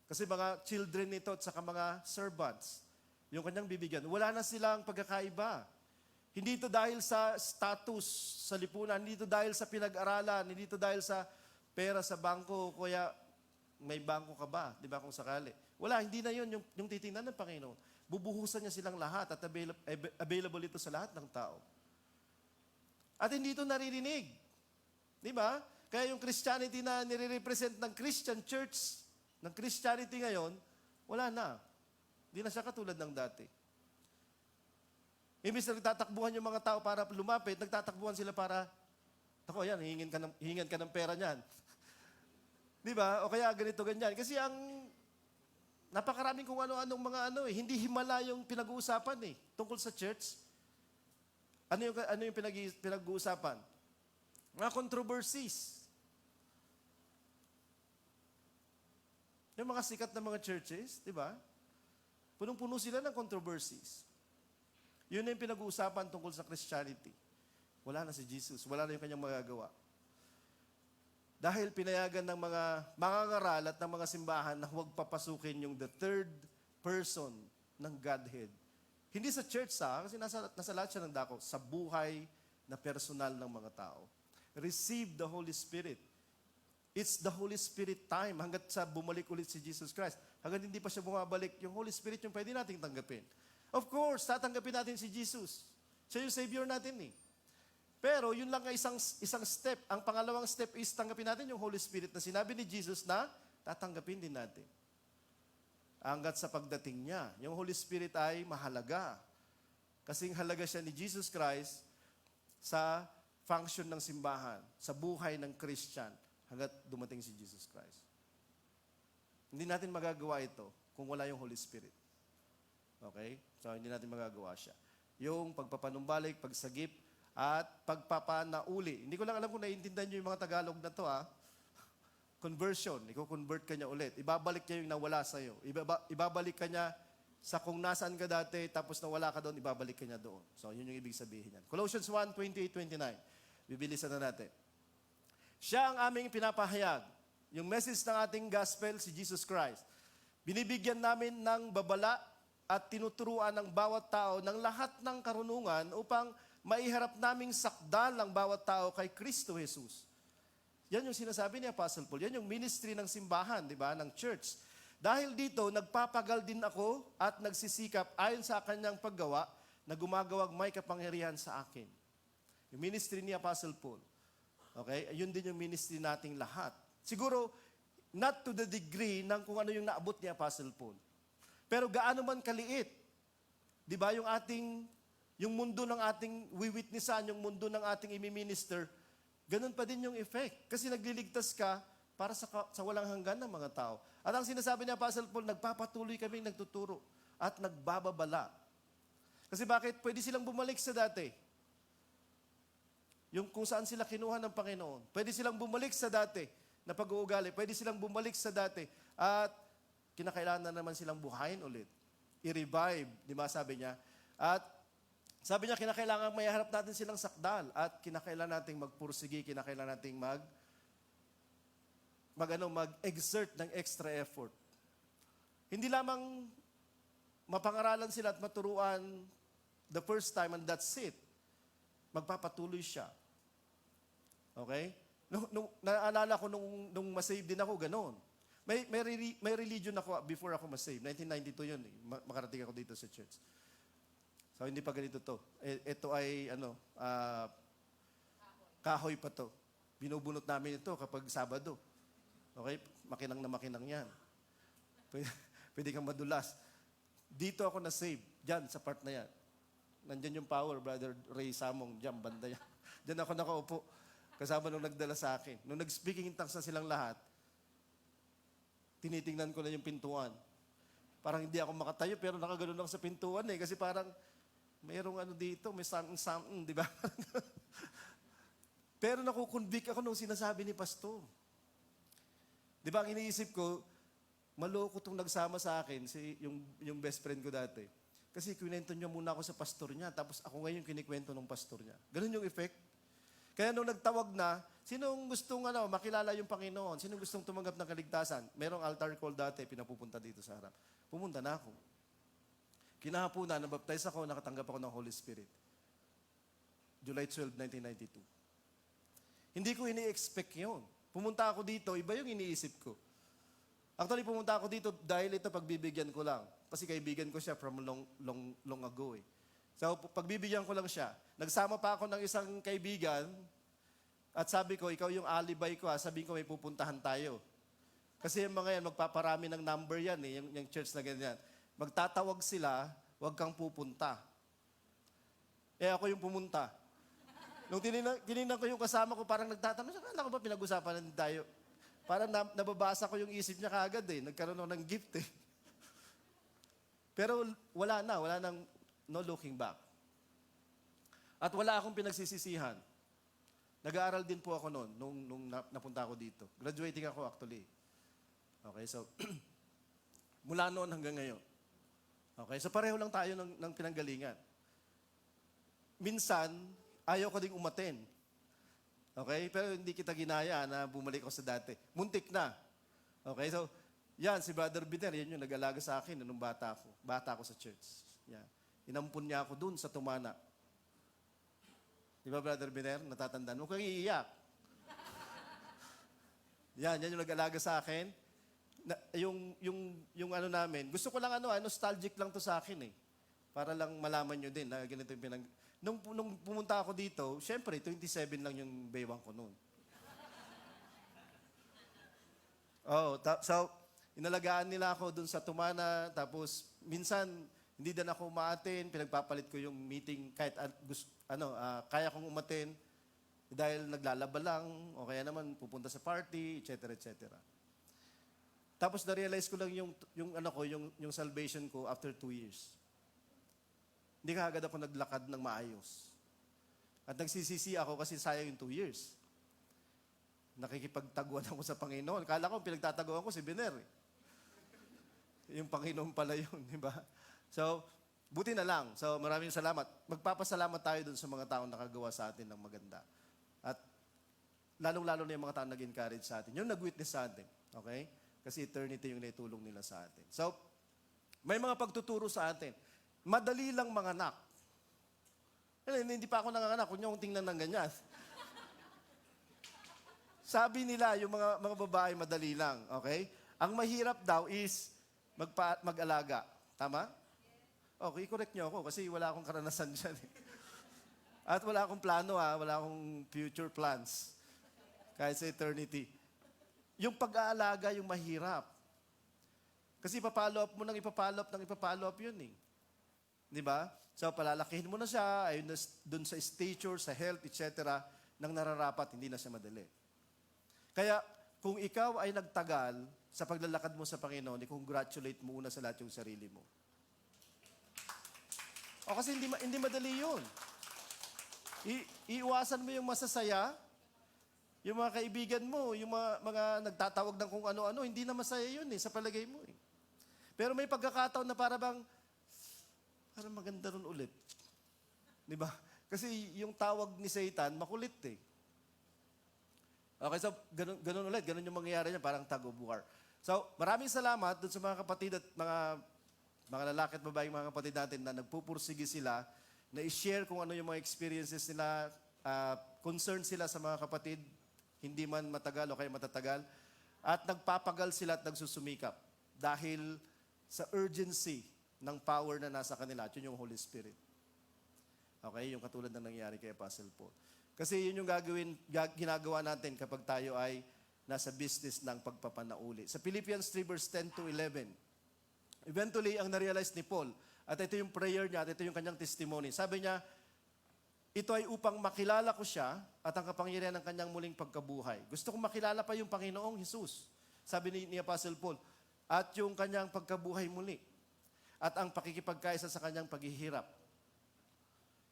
Kasi mga children nito at saka mga servants, yung kanyang bibigyan, wala na silang pagkakaiba. Hindi ito dahil sa status sa lipunan, hindi ito dahil sa pinag-aralan, hindi ito dahil sa pera sa bangko, kaya may bangko ka ba, di ba kung sakali? Wala, hindi na yun yung titingnan ng Panginoon. Bubuhusan niya silang lahat at available ito sa lahat ng tao. At hindi ito naririnig. Di ba? Kaya yung Christianity na nire-represent ng Christian Church, ng Christianity ngayon, wala na. Hindi na siya katulad ng dati. Imbis na nagtatakbuhan yung mga tao para lumapit, nagtatakbuhan sila para, ako yan, hihingan ka ng pera niyan. Di ba? O kaya ganito, ganyan. Kasi napakaraming kung ano-anong mga hindi himala yung pinag-uusapan tungkol sa church. Ano yung pinag-uusapan? Mga controversies. Yung mga sikat na mga churches, di ba? Punong-puno sila ng controversies. Yun na yung pinag-uusapan tungkol sa Christianity. Wala na si Jesus. Wala na yung kanyang magagawa. Dahil pinayagan ng mga mangangaral at ng mga simbahan na huwag papasukin yung the third person ng Godhead. Hindi sa church kasi nasa lahat siya ng dako, sa buhay na personal ng mga tao. Receive the Holy Spirit. It's the Holy Spirit time hanggat sa bumalik ulit si Jesus Christ. Hanggat hindi pa siya bumabalik, yung Holy Spirit yung pwede nating tanggapin. Of course, tatanggapin natin si Jesus. Siya yung Savior natin Pero yun lang ang isang step. Ang pangalawang step is tanggapin natin yung Holy Spirit na sinabi ni Jesus na tatanggapin din natin. Hanggat sa pagdating niya. Yung Holy Spirit ay mahalaga. Kasing halaga siya ni Jesus Christ sa function ng simbahan, sa buhay ng Christian, hanggat dumating si Jesus Christ. Hindi natin magagawa ito kung wala yung Holy Spirit. Okay? So, hindi natin magagawa siya. Yung pagpapanumbalik, pagsagip, at pagpapanauli. Hindi ko lang alam kung naiintindihan nyo yung mga Tagalog na to Conversion. Iko-convert ka niya ulit. Ibabalik niya yung nawala sa'yo. Ibabalik ka niya sa kung nasaan ka dati, tapos nawala ka doon, ibabalik ka niya doon. So, yun yung ibig sabihin niyan. Colossians 1, 28-29. Bibilisan na natin. Siya ang aming pinapahayag. Yung message ng ating gospel, si Jesus Christ. Binibigyan namin ng babala at tinuturuan ng bawat tao ng lahat ng karunungan upang maiharap naming sakdal ng bawat tao kay Kristo Jesus. Yan yung sinasabi ni Apostle Paul. Yan yung ministry ng simbahan, di ba, ng church. Dahil dito, nagpapagal din ako at nagsisikap ayon sa kanyang paggawa na gumagawag may kapangyarihan sa akin. Yung ministry ni Apostle Paul. Okay? Yun din yung ministry nating lahat. Siguro, not to the degree ng kung ano yung naabot ni Apostle Paul. Pero gaano man kaliit, di ba, yung mundo ng ating wiwitnessan, yung mundo ng ating imiminister, ganun pa din yung effect. Kasi nagliligtas ka para sa walang hanggan ng mga tao. At ang sinasabi ni Apostle Paul, nagpapatuloy kaming nagtuturo at nagbababala. Kasi bakit? Pwede silang bumalik sa dati. Yung kung saan sila kinuha ng Panginoon. Pwede silang bumalik sa dati na pag-uugali. Pwede silang bumalik sa dati. At kinakailangan na naman silang buhayin ulit. I-revive, di ba sabi niya? At sabi niya, kinakailangan mayaharap natin silang sakdal at kinakailangan nating magpursigi, kinakailangan nating mag-exert ng extra effort. Hindi lamang mapangaralan sila at maturuan the first time and that's it. Magpapatuloy siya. Okay? Naalala ko nung masave din ako, ganoon. May religion ako before ako masave. 1992 yun. Makarating ako dito sa church. So, hindi pa ganito to. Ito ay, kahoy pa to. Binubunot namin ito kapag Sabado. Okay? Makinang na makinang yan. Pwede kang madulas. Dito ako na-save. Diyan, sa part na yan. Nandyan yung power, Brother Ray Samong. Diyan, banda yan. Diyan ako nakaupo. Kasama nung nagdala sa akin. Nung nag-speaking in tongues na silang lahat, tinitingnan ko na yung pintuan. Parang hindi ako makatayo, pero nakagano lang sa pintuan eh. Kasi parang, mayroong dito, may something, di ba? Pero nakukonvict ako nung sinasabi ni Pastor. Di ba, ang iniisip ko, maloko itong nagsama sa akin, yung best friend ko dati. Kasi kwento niya muna ako sa pastor niya, tapos ako ngayon kinikwento ng pastor niya. Ganun yung effect. Kaya nung nagtawag na, sinong gustong makilala yung Panginoon? Sinong gustong tumanggap ng kaligtasan? Merong altar call dati, pinapupunta dito sa harap. Pumunta na ako. Kinahaponan, nabaptize ako, nakatanggap ako ng Holy Spirit. July 12, 1992. Hindi ko ini-expect yun. Pumunta ako dito, iba yung iniisip ko. Actually, pumunta ako dito dahil ito pagbibigyan ko lang. Kasi kaibigan ko siya from long ago eh. So, pagbibigyan ko lang siya. Nagsama pa ako ng isang kaibigan at sabi ko, ikaw yung alibay ko sabihin ko may pupuntahan tayo. Kasi yung mga yan, magpaparami ng number yan eh, yung church na ganyan. Magtatawag sila, huwag kang pupunta. Ako yung pumunta. Nung tinignan ko yung kasama ko, parang nagtatanong, akala ko ba pinag-usapan na tayo? Parang nababasa ko yung isip niya kaagad eh. Nagkaroon ako ng gift eh. Pero wala nang no looking back. At wala akong pinagsisisihan. Nag-aaral din po ako noon, nung napunta ako dito. Graduating ako actually. Okay, so, mula noon hanggang ngayon. Okay, so pareho lang tayo ng pinanggalingan. Minsan, ayaw ko ding umaten. Okay? Pero hindi kita ginaya na bumalik ako sa dati. Muntik na. Okay? So, yan, si Brother Biner, yan yung nag-alaga sa akin nung bata ako. Bata ako sa church. Yan. Inampun niya ako dun sa Tumana. Di ba, Brother Biner? Natatandaan mo? Kung iiyak. Yan yung nag-alaga sa akin. Yung namin, gusto ko lang nostalgic lang to sa akin eh. Para lang malaman nyo din na ganito yung Nung pumunta ako dito, syempre, 27 lang yung baywang ko noon. So, inalagaan nila ako dun sa Tumana, tapos minsan, hindi din ako umaaten, pinagpapalit ko yung meeting kahit kaya kong umaten dahil naglalaba lang, o kaya naman pupunta sa party, etc., etc. Tapos na-realize ko lang yung salvation ko after 2 years. Hindi kaagad ako naglakad ng maayos. At nagsisisi ako kasi sayang yung 2 years. Nakikipagtaguan ako sa Panginoon. Kala ko, pinagtataguan ko si Biner. Yung Panginoon pala yun, di ba? So, buti na lang. So, maraming salamat. Magpapasalamat tayo dun sa mga taong nakagawa sa atin ng maganda. At lalong-lalo na yung mga taong nag-encourage sa atin. Yung nag-witness sa atin. Okay? Kasi eternity yung naitulong nila sa atin. So, may mga pagtuturo sa atin. Madali lang manganak. Hindi pa ako nanganganak, kung yung tingnan ng ganyan. Sabi nila, yung mga babae, madali lang. Okay? Ang mahirap daw is mag-alaga. Tama? Okay, correct nyo ako kasi wala akong karanasan dyan. At wala akong plano wala akong future plans. Kahit sa eternity. Yung pag-aalaga, yung mahirap. Kasi ipapalo up mo ipapalo up yun eh. Di ba? So, palalakihin mo na siya, ayun dun sa stature, sa health, etc., nang nararapat, hindi na siya madali. Kaya, kung ikaw ay nagtagal sa paglalakad mo sa Panginoon, i-congratulate mo una sa lahat yung sarili mo. Kasi hindi madali yun. Iiwasan mo yung masasaya, yung mga kaibigan mo, yung mga nagtatawag ng kung ano-ano, hindi na masaya yun sa palagay mo eh. Pero may pagkakataon na parang maganda ron ulit. Di ba? Kasi yung tawag ni Satan, makulit eh. Okay, so ganun ulit. Ganun yung mangyayari niya, parang tug of war. So, maraming salamat dun sa mga kapatid at mga lalaki at babaeng mga kapatid natin na nagpupursige sila na i-share kung ano yung mga experiences nila, concerned sila sa mga kapatid, hindi man matagal o kaya matatagal, at nagpapagal sila at nagsusumikap dahil sa urgency ng power na nasa kanila, at yun yung Holy Spirit. Okay, yung katulad na nangyari kay Apostle Paul. Kasi yun yung ginagawa natin kapag tayo ay nasa business ng pagpapanauli. Sa Philippians 3 verse 10 to 11, eventually, ang narealize ni Paul, at ito yung prayer niya, at ito yung kanyang testimony. Sabi niya, ito ay upang makilala ko siya at ang kapangyarihan ng kanyang muling pagkabuhay. Gusto kong makilala pa yung Panginoong Jesus. Sabi ni Apostle Paul, at yung kanyang pagkabuhay muli. At ang pakikipagkaisa sa kanyang paghihirap.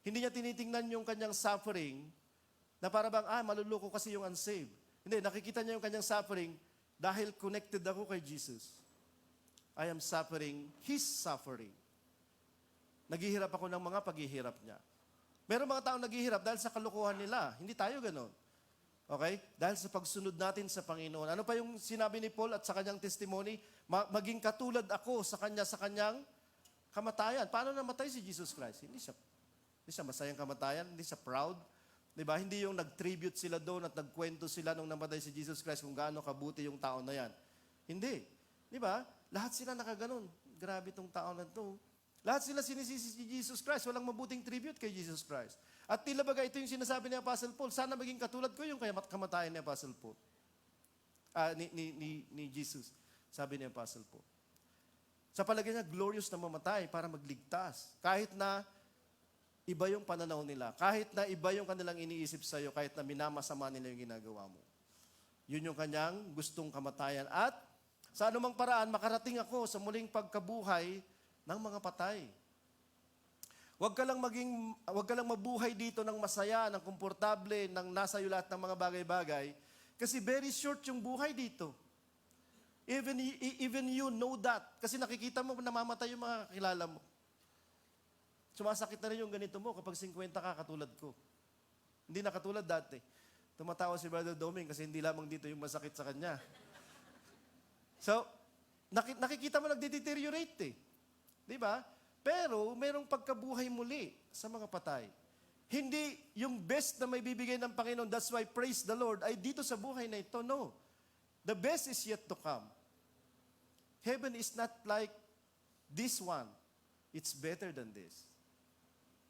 Hindi niya tinitingnan yung kanyang suffering na para bang, maluluko kasi yung unsaved. Hindi, nakikita niya yung kanyang suffering dahil connected ako kay Jesus. I am suffering His suffering. Naghihirap ako ng mga paghihirap niya. Meron mga taong naghihirap dahil sa kalokohan nila. Hindi tayo ganon. Okay? Dahil sa pagsunod natin sa Panginoon. Ano pa yung sinabi ni Paul at sa kanyang testimony? Maging katulad ako sa kanyang kamatayan. Paano namatay si Jesus Christ? Hindi siya masayang kamatayan, hindi siya proud. Diba? Hindi yung nag-tribute sila doon at nagkwento sila nung namatay si Jesus Christ kung gaano kabuti yung tao na yan. Hindi. Diba? Lahat sila nakaganon. Grabe tong tao na to. Lahat sila sinisisi si Jesus Christ. Walang mabuting tribute kay Jesus Christ. At tila baga ito yung sinasabi ni Apostle Paul, sana maging katulad ko yung kamatayan ni Apostle Paul. Ni Jesus, sabi ni Apostle Paul. Sa palagay niya, glorious na mamatay para magligtas. Kahit na iba yung pananaw nila. Kahit na iba yung kanilang iniisip sa'yo, kahit na minamasama nila yung ginagawa mo. Yun yung kanyang gustong kamatayan. At sa anumang paraan, makarating ako sa muling pagkabuhay ng mga patay. Huwag ka lang mabuhay dito ng masaya, ng komportable, ng nasa iyo lahat ng mga bagay-bagay, kasi very short yung buhay dito. Even you know that. Kasi nakikita mo, namamatay yung mga kakilala mo. Sumasakit na rin yung ganito mo kapag 50 ka, katulad ko. Hindi na katulad dati. Tumatawa si Brother Doming kasi hindi lamang dito yung masakit sa kanya. So, nakikita mo nagdeteriorate eh. Di ba? Pero, merong pagkabuhay muli sa mga patay. Hindi yung best na may bibigay ng Panginoon, that's why praise the Lord, ay dito sa buhay na ito. No. The best is yet to come. Heaven is not like this one. It's better than this.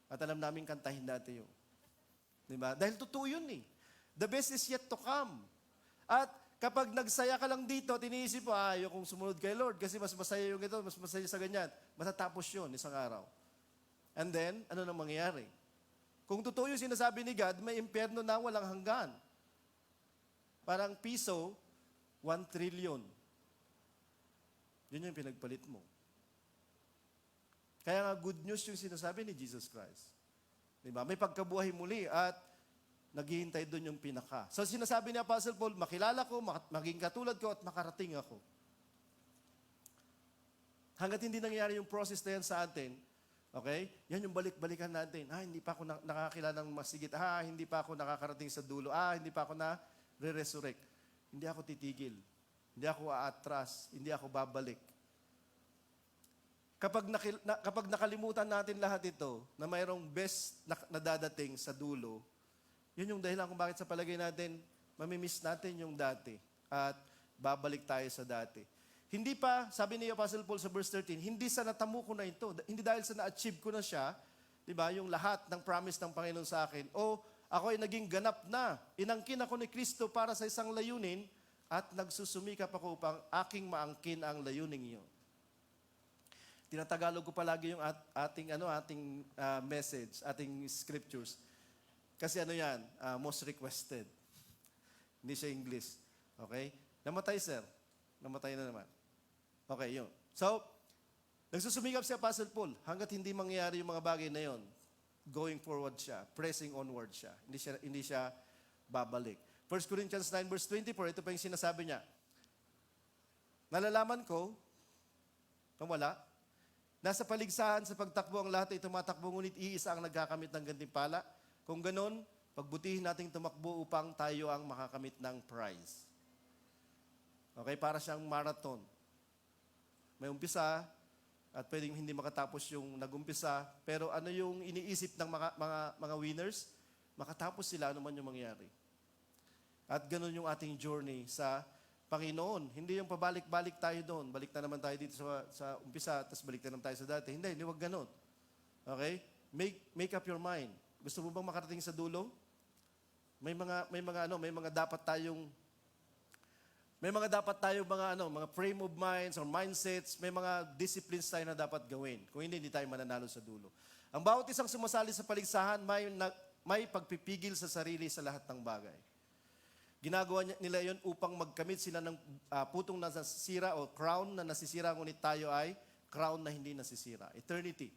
At alam namin kantahin natin yun. Di ba? Dahil totoo yun eh. The best is yet to come. At kapag nagsaya ka lang dito, tiniisip mo, ayokong sumunod kay Lord kasi mas masaya yung ito, mas masaya sa ganyan. Matatapos yun isang araw. And then, ano nang mangyayari? Kung totoo yung sinasabi ni God, may impyerno na walang hanggan. Parang piso, 1 trillion. Yun yung pinagpalit mo. Kaya nga good news yung sinasabi ni Jesus Christ. Diba? May pagkabuhay muli at naghihintay doon yung pinaka. So sinasabi ni Apostle Paul, makilala ko, maging katulad ko at makarating ako. Hanggat hindi nangyari yung process na yan sa atin, okay? Yan yung balik-balikan natin. Hindi pa ako nakakilala ng masigit. Hindi pa ako nakakarating sa dulo. Hindi pa ako na-resurrect. Hindi ako titigil. Hindi ako aatras. Hindi ako babalik. Kapag nakalimutan natin lahat ito, na mayroong best na dadating sa dulo, yun yung dahilan kung bakit sa palagay natin, mamimiss natin yung dati at babalik tayo sa dati. Hindi pa, sabi ni Apostle Paul sa verse 13, hindi sa natamo ko na ito, hindi dahil sa na-achieve ko na siya, di ba, yung lahat ng promise ng Panginoon sa akin, o ako ay naging ganap na, inangkin ako ni Kristo para sa isang layunin, at nagsusumikap ako upang aking maangkin ang layuning iyon. Tinatagalog ko palagi yung ating message, ating scriptures. Kasi yan, most requested. Hindi siya English. Okay? Namatay, sir. Namatay na naman. Okay, yun. So, nagsusumikap si Apostle Paul hanggat hindi mangyayari yung mga bagay na yun. Going forward siya. Pressing onward siya. Hindi siya babalik. 1 Corinthians 9 verse 24, ito pa yung sinasabi niya. Nalalaman ko, wala, nasa paligsahan sa pagtakbo ang lahat ay tumatakbo, ngunit iisa ang nagkakamit ng gantimpala. Kung ganon, pagbutihin nating tumakbo upang tayo ang makakamit ng prize. Okay, para siyang marathon. May umpisa, at pwedeng hindi makatapos yung nagumpisa. Pero ano yung iniisip ng mga winners? Makatapos sila, ano man yung mangyari. At ganun yung ating journey sa Panginoon. Hindi yung pabalik-balik tayo doon. Balik na naman tayo dito sa umpisa, tapos balik na naman tayo sa dati. Hindi wag ganun. Okay? Make up your mind. Gusto mo bang makarating sa dulo? May mga dapat tayong mga frame of minds or mindsets, may mga disciplines tayo na dapat gawin. Kung hindi tayo mananalo sa dulo. Ang bawat isang sumasali sa paligsahan, may pagpipigil sa sarili sa lahat ng bagay. Ginagawa nila yon upang magkamit sila ng putong na nasisira o crown na nasisira, ngunit tayo ay crown na hindi nasisira. Eternity.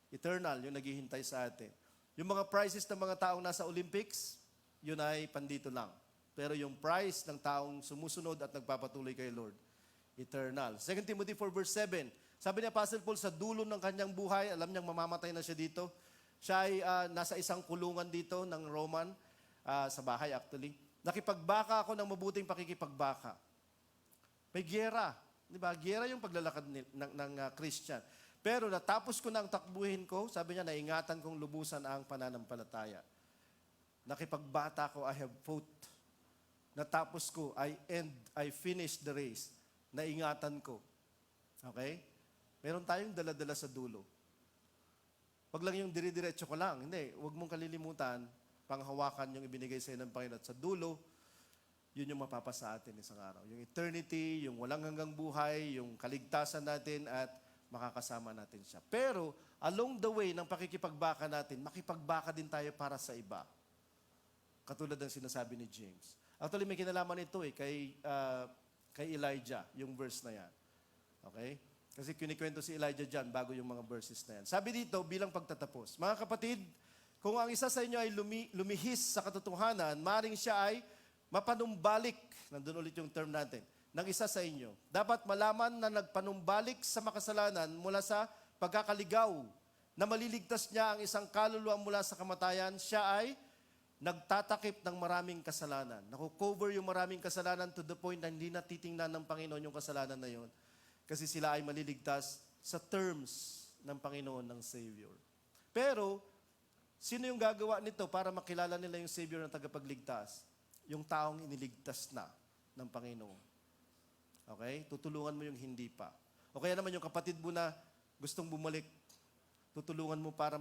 Eternal, yung naghihintay sa atin. Yung mga prizes ng mga taong nasa Olympics, yun ay pandito lang. Pero yung prize ng taong sumusunod at nagpapatuloy kay Lord, eternal. 2 Timothy 4 verse 7, sabi ni Apostle Paul, sa dulo ng kanyang buhay, alam niyang mamamatay na siya dito. Siya ay nasa isang kulungan dito ng Roman, sa bahay actually. Nakipagbaka ako ng mabuting pakikipagbaka. May giyera. Di ba? Giyera yung paglalakad ng Christian. Pero natapos ko na ang takbuhin ko, sabi niya, naingatan kong lubusan ang pananampalataya. Nakipagbata ko, I have fought. Natapos ko, I finished the race. Naingatan ko. Okay? Meron tayong dala-dala sa dulo. Wag lang yung dire-diretso ko lang. Hindi, wag mong kalilimutan, panghawakan yung ibinigay sa iyo ng Panginoon. At sa dulo, yun yung mapapasa atin isang araw. Yung eternity, yung walang hanggang buhay, yung kaligtasan natin at makakasama natin siya. Pero, along the way ng pakikipagbaka natin, makipagbaka din tayo para sa iba. Katulad ng sinasabi ni James. Actually, may kinalaman ito kay Elijah, yung verse na yan. Okay? Kasi kinikwento si Elijah dyan bago yung mga verses na yan. Sabi dito, bilang pagtatapos, mga kapatid, kung ang isa sa inyo ay lumihis sa katotohanan, maring siya ay mapanumbalik, nandun ulit yung term natin, ng isa sa inyo. Dapat malaman na nagpanumbalik sa makasalanan mula sa pagkakaligaw, na maliligtas niya ang isang kaluluwa mula sa kamatayan, siya ay nagtatakip ng maraming kasalanan. Nakukover yung maraming kasalanan to the point na hindi natitingnan ng Panginoon yung kasalanan na yun. Kasi sila ay maliligtas sa terms ng Panginoon ng Savior. Pero, sino yung gagawa nito para makilala nila yung Savior na tagapagligtas? Yung taong iniligtas na ng Panginoon. Okay? Tutulungan mo yung hindi pa. O kaya naman yung kapatid mo na gustong bumalik, tutulungan mo para